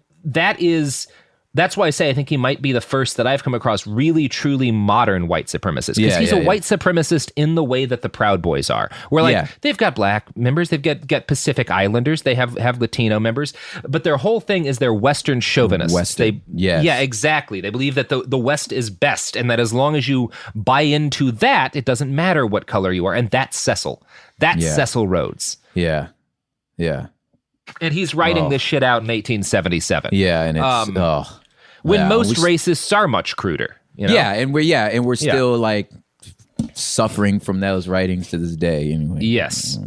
that's why I say I think he might be the first that I've come across really, truly modern white supremacist. Because he's a white supremacist in the way that the Proud Boys are. Where like they've got black members, they've got Pacific Islanders, they have Latino members, but their whole thing is they're Western chauvinists. Yeah, exactly. They believe that the West is best, and that as long as you buy into that, it doesn't matter what color you are. And that's Cecil. That's Cecil Rhodes. Yeah. And he's writing this shit out in 1877. Yeah, and it's when most racists are much cruder. You know? Yeah, and we're still like suffering from those writings to this day. Anyway. Yes.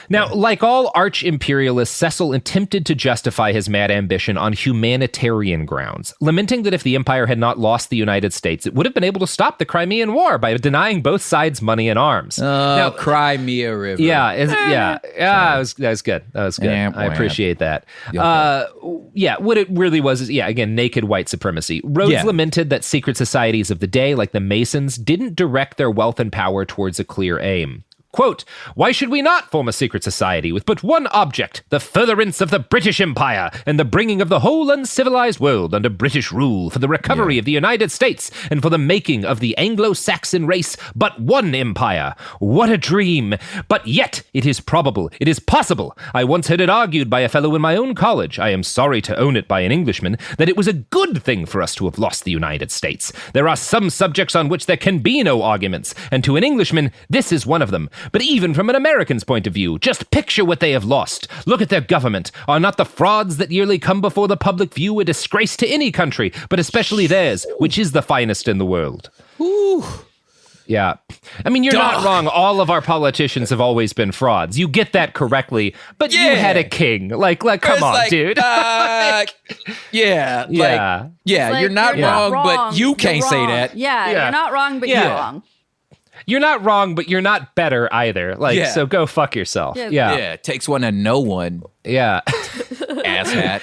Now, like all arch-imperialists, Cecil attempted to justify his mad ambition on humanitarian grounds, lamenting that if the empire had not lost the United States, it would have been able to stop the Crimean War by denying both sides money and arms. Now, Crimea River. That was good. That was good. I appreciate that. What it really was is, again, naked white supremacy. Rhodes lamented that secret societies of the day, like the Masons, didn't direct their wealth and power towards a clear aim. Quote, why should we not form a secret society with but one object, the furtherance of the British Empire and the bringing of the whole uncivilized world under British rule for the recovery of the United States and for the making of the Anglo-Saxon race but one empire? What a dream! But yet it is probable, it is possible. I once heard it argued by a fellow in my own college, I am sorry to own it by an Englishman, that it was a good thing for us to have lost the United States. There are some subjects on which there can be no arguments, and to an Englishman, this is one of them. But even from an American's point of view, just picture what they have lost. Look at their government. Are not the frauds that yearly come before the public view a disgrace to any country, but especially theirs, which is the finest in the world? Ooh. Yeah. I mean, you're not wrong. All of our politicians have always been frauds. You get that correctly, but you had a king. Like, come on, dude. You're not wrong, but you can't say that. You're not wrong, but you're wrong. You're not wrong, but you're not better either. So go fuck yourself. Yeah. It takes one to know one. Yeah. Asshat,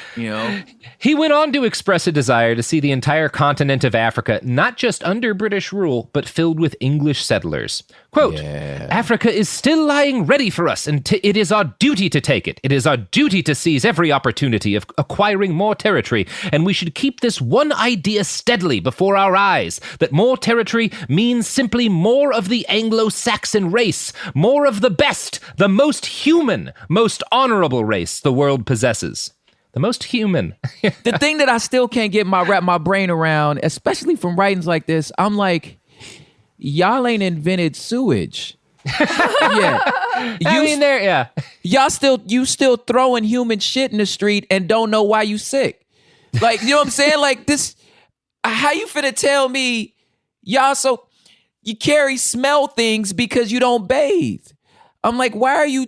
He went on to express a desire to see the entire continent of Africa not just under British rule, but filled with English settlers. Quote, Africa is still lying ready for us, and it is our duty to take it. It is our duty to seize every opportunity of acquiring more territory, and we should keep this one idea steadily before our eyes, that more territory means simply more of the Anglo-Saxon race, more of the best, the most human, most honorable race the world possesses. The most human. The thing that I still can't wrap my brain around, especially from writings like this, I'm like, y'all ain't invented sewage. You still throwing human shit in the street and don't know why you sick. Like, you know what I'm saying? Like this, how you finna tell me y'all you smell things because you don't bathe? I'm like, why do you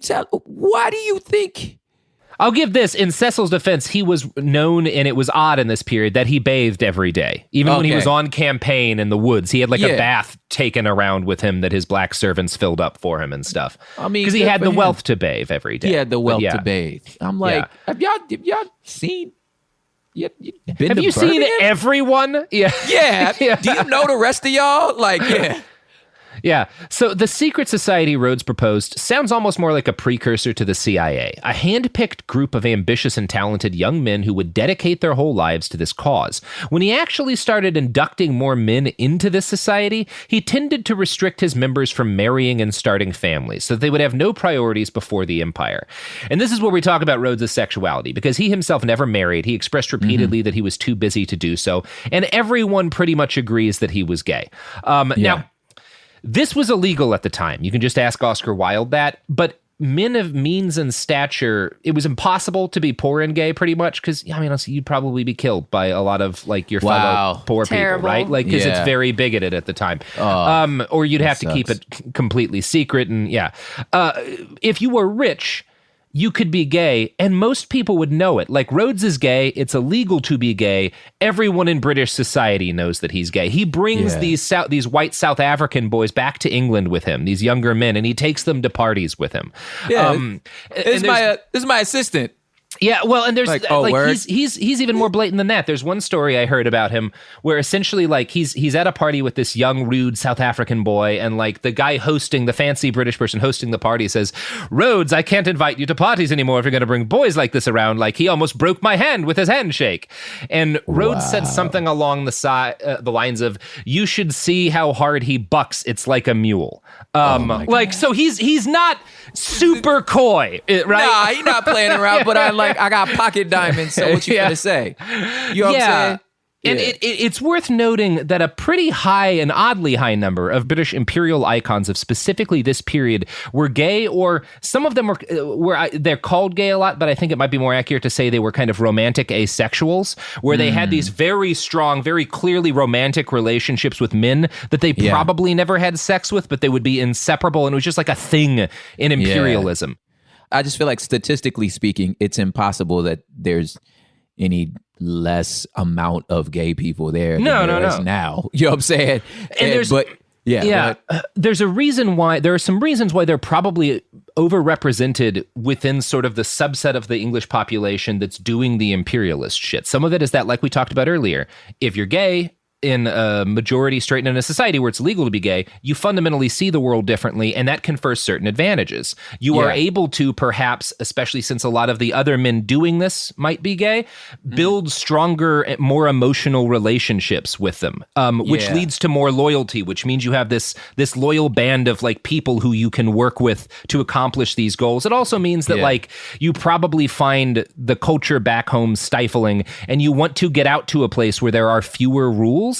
think? I'll give this, in Cecil's defense, he was known, and it was odd in this period, that he bathed every day. Even when he was on campaign in the woods, he had a bath taken around with him that his black servants filled up for him and stuff. I mean, because he had the wealth to bathe every day. He had the wealth to bathe. I'm like, have y'all seen... Have you seen everyone? Yeah. Do you know the rest of y'all? Yeah. So the secret society Rhodes proposed sounds almost more like a precursor to the CIA, a hand-picked group of ambitious and talented young men who would dedicate their whole lives to this cause. When he actually started inducting more men into this society, he tended to restrict his members from marrying and starting families so that they would have no priorities before the empire. And this is where we talk about Rhodes' sexuality, because he himself never married. He expressed repeatedly that he was too busy to do so, and everyone pretty much agrees that he was gay. Now, this was illegal at the time. You can just ask Oscar Wilde that. But men of means and stature, it was impossible to be poor and gay pretty much because, you'd probably be killed by a lot of your fellow poor people, right? Because it's very bigoted at the time. Or you'd have to keep it completely secret. And if you were rich, you could be gay, and most people would know it. Like, Rhodes is gay, it's illegal to be gay. Everyone in British society knows that he's gay. He brings these white South African boys back to England with him, these younger men, and he takes them to parties with him. This is my assistant. Yeah, well, and there's he's even more blatant than that. There's one story I heard about him where essentially he's at a party with this young, rude South African boy, and the guy hosting, the fancy British person hosting the party says, "Rhodes, I can't invite you to parties anymore if you're going to bring boys like this around. He almost broke my hand with his handshake." And Rhodes said something along the lines of, "You should see how hard he bucks. It's like a mule." So he's not super coy, right? Nah, he's not playing around. But I got pocket diamonds. So what you gonna say? You know what I'm saying? And it's worth noting that a pretty high, an oddly high number of British imperial icons of specifically this period were gay, or some of them were they're called gay a lot, but I think it might be more accurate to say they were kind of romantic asexuals, where they had these very strong, very clearly romantic relationships with men that they probably never had sex with, but they would be inseparable, and it was just like a thing in imperialism. I just feel like statistically speaking, it's impossible that there's any less amount of gay people there than there is now. You know what I'm saying? There's a reason why, there are some reasons why they're probably overrepresented within sort of the subset of the English population that's doing the imperialist shit. Some of it is that, like we talked about earlier, if you're gay, in a majority straight in a society where it's legal to be gay, you fundamentally see the world differently, and that confers certain advantages. You are able to perhaps, especially since a lot of the other men doing this might be gay, build stronger, more emotional relationships with them, which leads to more loyalty, which means you have this loyal band of like people who you can work with to accomplish these goals. It also means that like you probably find the culture back home stifling, and you want to get out to a place where there are fewer rules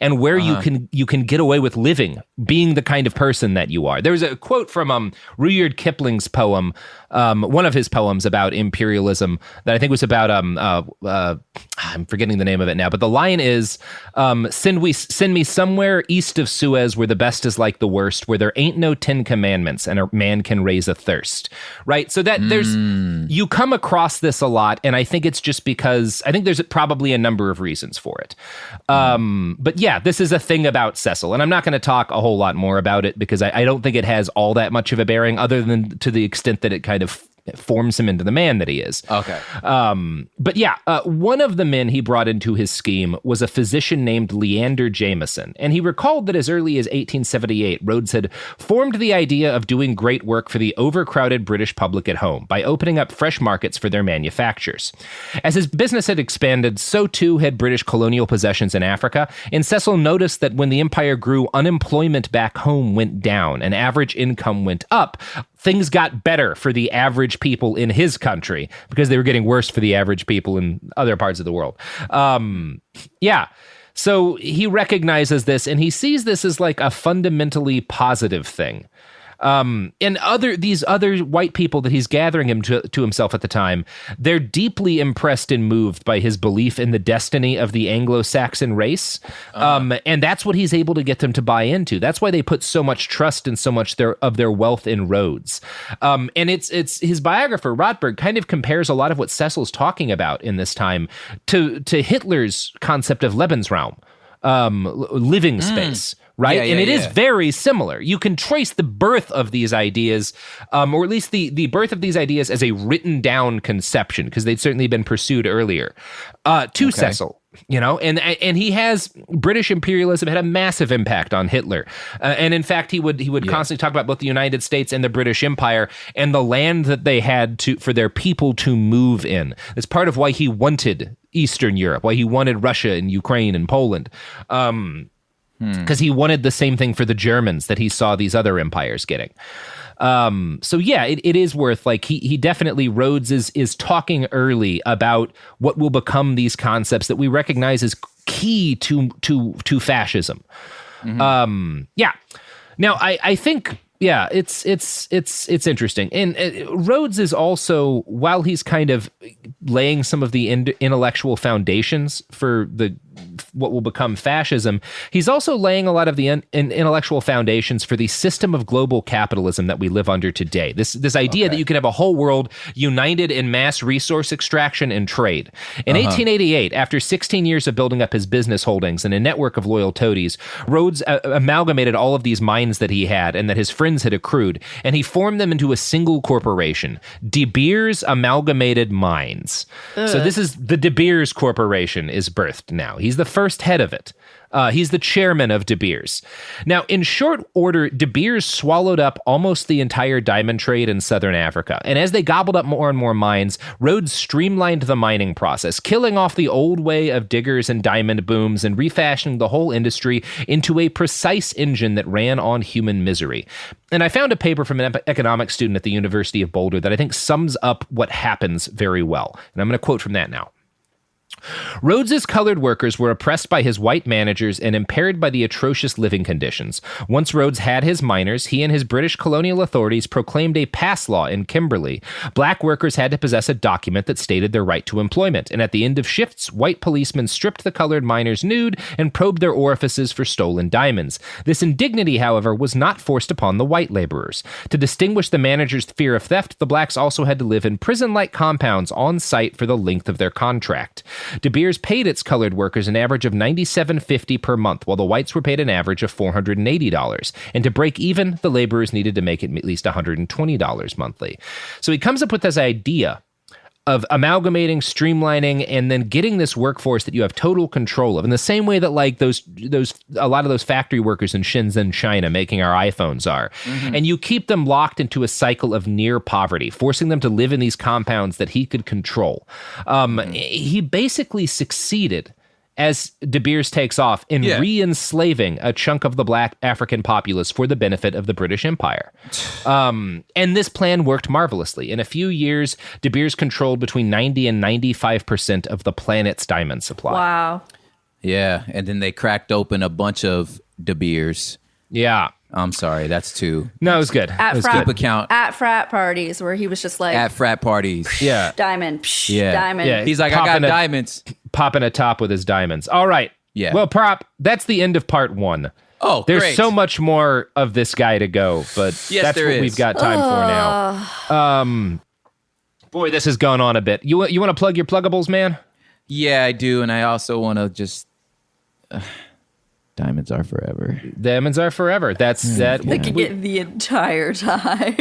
and where you can get away with living, being the kind of person that you are. There's a quote from Rudyard Kipling's poem, one of his poems about imperialism that I think was about I'm forgetting the name of it now, but the line is send me somewhere east of Suez where the best is like the worst, where there ain't no 10 commandments and a man can raise a thirst. Right? So that you come across this a lot, and I think it's just because I think there's probably a number of reasons for it. But yeah, this is a thing about Cecil, and I'm not going to talk a whole lot more about it because I don't think it has all that much of a bearing, other than to the extent that it kind of forms him into the man that he is. Okay. But yeah, one of the men he brought into his scheme was a physician named Leander Jameson, and he recalled that as early as 1878, Rhodes had formed the idea of doing great work for the overcrowded British public at home by opening up fresh markets for their manufactures. As his business had expanded, so too had British colonial possessions in Africa, and Cecil noticed that when the empire grew, unemployment back home went down and average income went up. Things got better for the average people in his country because they were getting worse for the average people in other parts of the world. So he recognizes this, and he sees this as like a fundamentally positive thing. And these other white people that he's gathering him to himself at the time, they're deeply impressed and moved by his belief in the destiny of the Anglo-Saxon race. And that's what he's able to get them to buy into. That's why they put so much trust and so much of their wealth in Rhodes. And it's his biographer, Rotberg, kind of compares a lot of what Cecil's talking about in this time to Hitler's concept of Lebensraum, living space. Right? And it is very similar. You can trace the birth of these ideas, or at least the birth of these ideas as a written down conception, because they'd certainly been pursued earlier, to Cecil. You know, and he has British imperialism had a massive impact on Hitler, and in fact he would constantly talk about both the United States and the British Empire and the land that they had for their people to move in. That's part of why he wanted Eastern Europe, why he wanted Russia and Ukraine and Poland. Because he wanted the same thing for the Germans that he saw these other empires getting. So yeah, it is worth, like, he definitely, Rhodes is talking early about what will become these concepts that we recognize as key to fascism. Yeah. Now I think, yeah, it's interesting. And Rhodes is also, while he's kind of laying some of the intellectual foundations for what will become fascism, he's also laying a lot of the intellectual foundations for the system of global capitalism that we live under today. This idea that you can have a whole world united in mass resource extraction and trade. In 1888, after 16 years of building up his business holdings and a network of loyal toadies, Rhodes amalgamated all of these mines that he had and that his friends had accrued, and he formed them into a single corporation, De Beers Amalgamated Mines. So this is the De Beers Corporation is birthed now. He's the first head of it. He's the chairman of De Beers. Now, in short order, De Beers swallowed up almost the entire diamond trade in southern Africa. And as they gobbled up more and more mines, Rhodes streamlined the mining process, killing off the old way of diggers and diamond booms and refashioning the whole industry into a precise engine that ran on human misery. And I found a paper from an economics student at the University of Boulder that I think sums up what happens very well. And I'm going to quote from that now. Rhodes's colored workers were oppressed by his white managers and impaired by the atrocious living conditions. Once Rhodes had his miners, he and his British colonial authorities proclaimed a pass law in Kimberley. Black workers had to possess a document that stated their right to employment, and at the end of shifts, white policemen stripped the colored miners nude and probed their orifices for stolen diamonds. This indignity, however, was not forced upon the white laborers. To distinguish the managers' fear of theft, the blacks also had to live in prison-like compounds on site for the length of their contract. De Beers paid its colored workers an average of $97.50 per month, while the whites were paid an average of $480. And to break even, the laborers needed to make it at least $120 monthly. So he comes up with this idea of amalgamating, streamlining, and then getting this workforce that you have total control of. In the same way that like those a lot of those factory workers in Shenzhen, China, making our iPhones are. Mm-hmm. And you keep them locked into a cycle of near poverty, forcing them to live in these compounds that he could control. He basically succeeded as De Beers takes off in re-enslaving a chunk of the black African populace for the benefit of the British Empire. And this plan worked marvelously. In a few years, De Beers controlled between 90 and 95% of the planet's diamond supply. Wow. Yeah, and then they cracked open a bunch of De Beers. Yeah. I'm sorry, that's two. No, it was good. At frat parties where he was just like... At frat parties. Yeah. Diamond. Diamond. Yeah. He's like, I got diamonds. Popping a top with his diamonds. All right. Yeah. Well, Prop, that's the end of part one. Oh, There's great. so much more of this guy to go, but that's what we've got time for now. Boy, this has gone on a bit. You want to plug your pluggables, man? Yeah, I do, and I also want to just... diamonds are forever. Diamonds are forever. That's that. They can get the entire time.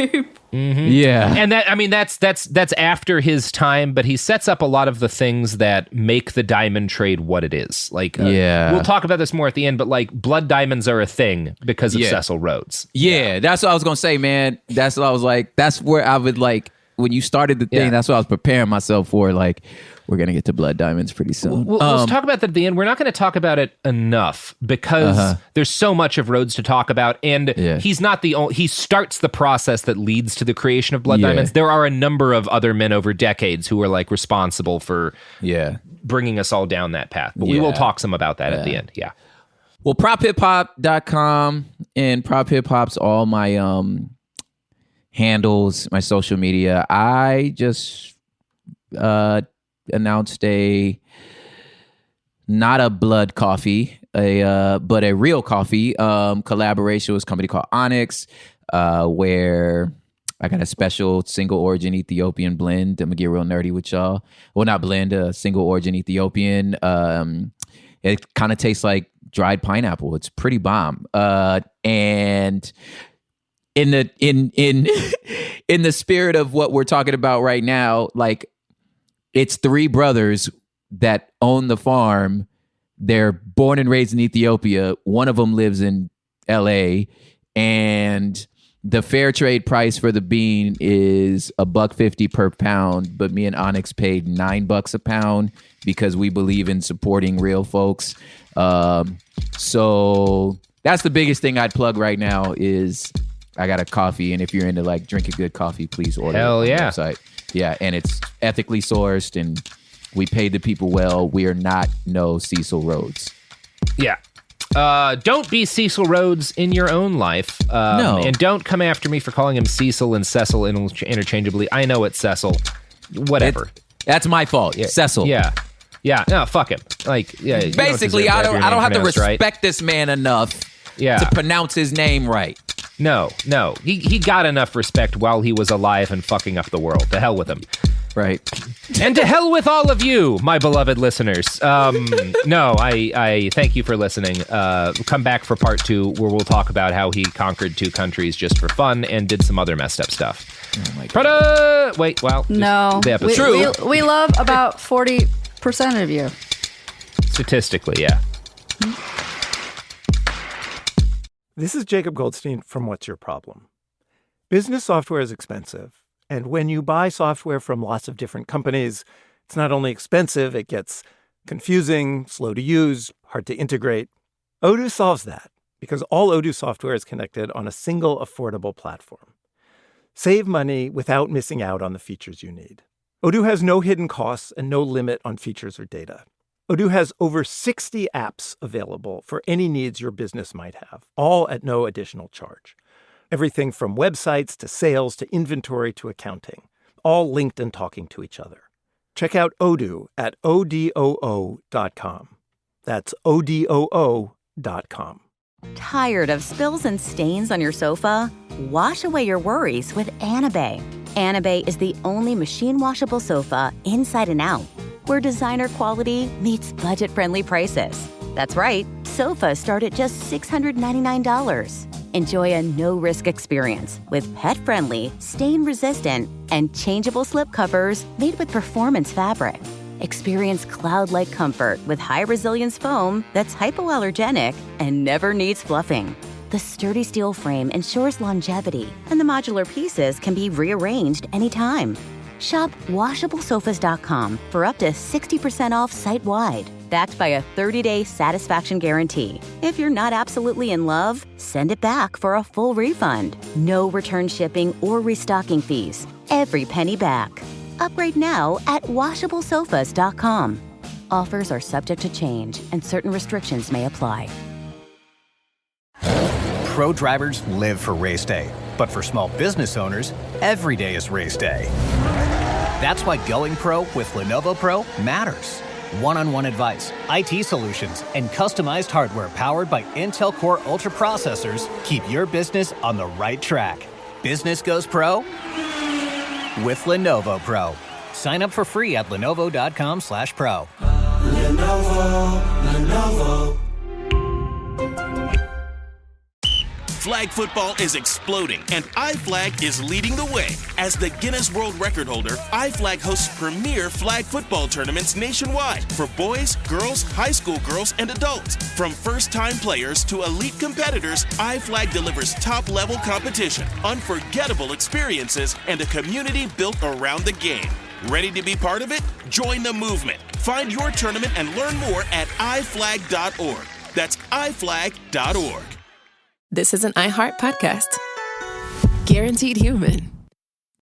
Mm-hmm. Yeah, and that's after his time, but he sets up a lot of the things that make the diamond trade what it is. Like, we'll talk about this more at the end, but like blood diamonds are a thing because of Cecil Rhodes. Yeah, that's what I was gonna say, man. That's what I was like. That's where I would like when you started the thing. That's what I was preparing myself for. Like, we're going to get to blood diamonds pretty soon. Let's talk about that at the end. We're not going to talk about it enough because there's so much of Rhodes to talk about. And he's not the only, he starts the process that leads to the creation of blood diamonds. There are a number of other men over decades who are like responsible for bringing us all down that path. But we will talk some about that at the end. Yeah. Well, prophiphop.com and prophiphop's all my handles, my social media. I just announced not a blood coffee, but a real coffee collaboration with a company called Onyx, where I got a special single origin Ethiopian blend. I'm gonna get real nerdy with y'all. Well, not blend, a single origin Ethiopian. It kind of tastes like dried pineapple. It's pretty bomb. And in the in the spirit of what we're talking about right now, like, it's three brothers that own the farm. They're born and raised in Ethiopia. One of them lives in LA, and the fair trade price for the bean is $1.50 per pound. But me and Onyx paid $9 a pound because we believe in supporting real folks. So that's the biggest thing I'd plug right now is I got a coffee, and if you're into like drinking good coffee, please order it on the website. Yeah, and it's ethically sourced, and we paid the people well. We are not no Cecil Rhodes. Yeah. Don't be Cecil Rhodes in your own life. No. And don't come after me for calling him Cecil and Cecil interchangeably. I know it's Cecil. Whatever. That's my fault. Yeah. Cecil. Yeah. Yeah. No, fuck him. Like, yeah. Basically, I don't have to respect this man enough to pronounce his name right. No. He got enough respect while he was alive and fucking up the world. To hell with him. Right. And to hell with all of you, my beloved listeners. No, I thank you for listening. Come back for part 2, where we'll talk about how he conquered 2 countries just for fun and did some other messed up stuff. Oh my God. Wait, well, no. The episode. We love about 40% of you. Statistically, yeah. This is Jacob Goldstein from What's Your Problem? Business software is expensive. And when you buy software from lots of different companies, it's not only expensive, it gets confusing, slow to use, hard to integrate. Odoo solves that because all Odoo software is connected on a single affordable platform. Save money without missing out on the features you need. Odoo has no hidden costs and no limit on features or data. Odoo has over 60 apps available for any needs your business might have, all at no additional charge. Everything from websites to sales to inventory to accounting, all linked and talking to each other. Check out Odoo at odoo.com. That's odoo.com. Tired of spills and stains on your sofa? Wash away your worries with Anabay. Anabay is the only machine-washable sofa inside and out, where designer quality meets budget-friendly prices. That's right, sofas start at just $699. Enjoy a no-risk experience with pet-friendly, stain-resistant, and changeable slip covers made with performance fabric. Experience cloud-like comfort with high-resilience foam that's hypoallergenic and never needs fluffing. The sturdy steel frame ensures longevity, and the modular pieces can be rearranged anytime. Shop WashableSofas.com for up to 60% off site-wide, backed by a 30-day satisfaction guarantee. If you're not absolutely in love, send it back for a full refund. No return shipping or restocking fees. Every penny back. Upgrade now at WashableSofas.com. Offers are subject to change, and certain restrictions may apply. Pro drivers live for race day, but for small business owners, every day is race day. That's why going pro with Lenovo Pro matters. One-on-one advice, IT solutions, and customized hardware powered by Intel Core Ultra processors keep your business on the right track. Business goes pro with Lenovo Pro. Sign up for free at lenovo.com/pro. Lenovo. Flag football is exploding, and iFlag is leading the way. As the Guinness World Record holder, iFlag hosts premier flag football tournaments nationwide for boys, girls, high school girls, and adults. From first-time players to elite competitors, iFlag delivers top-level competition, unforgettable experiences, and a community built around the game. Ready to be part of it? Join the movement. Find your tournament and learn more at iflag.org. That's iflag.org. This is an iHeart podcast. Guaranteed Human.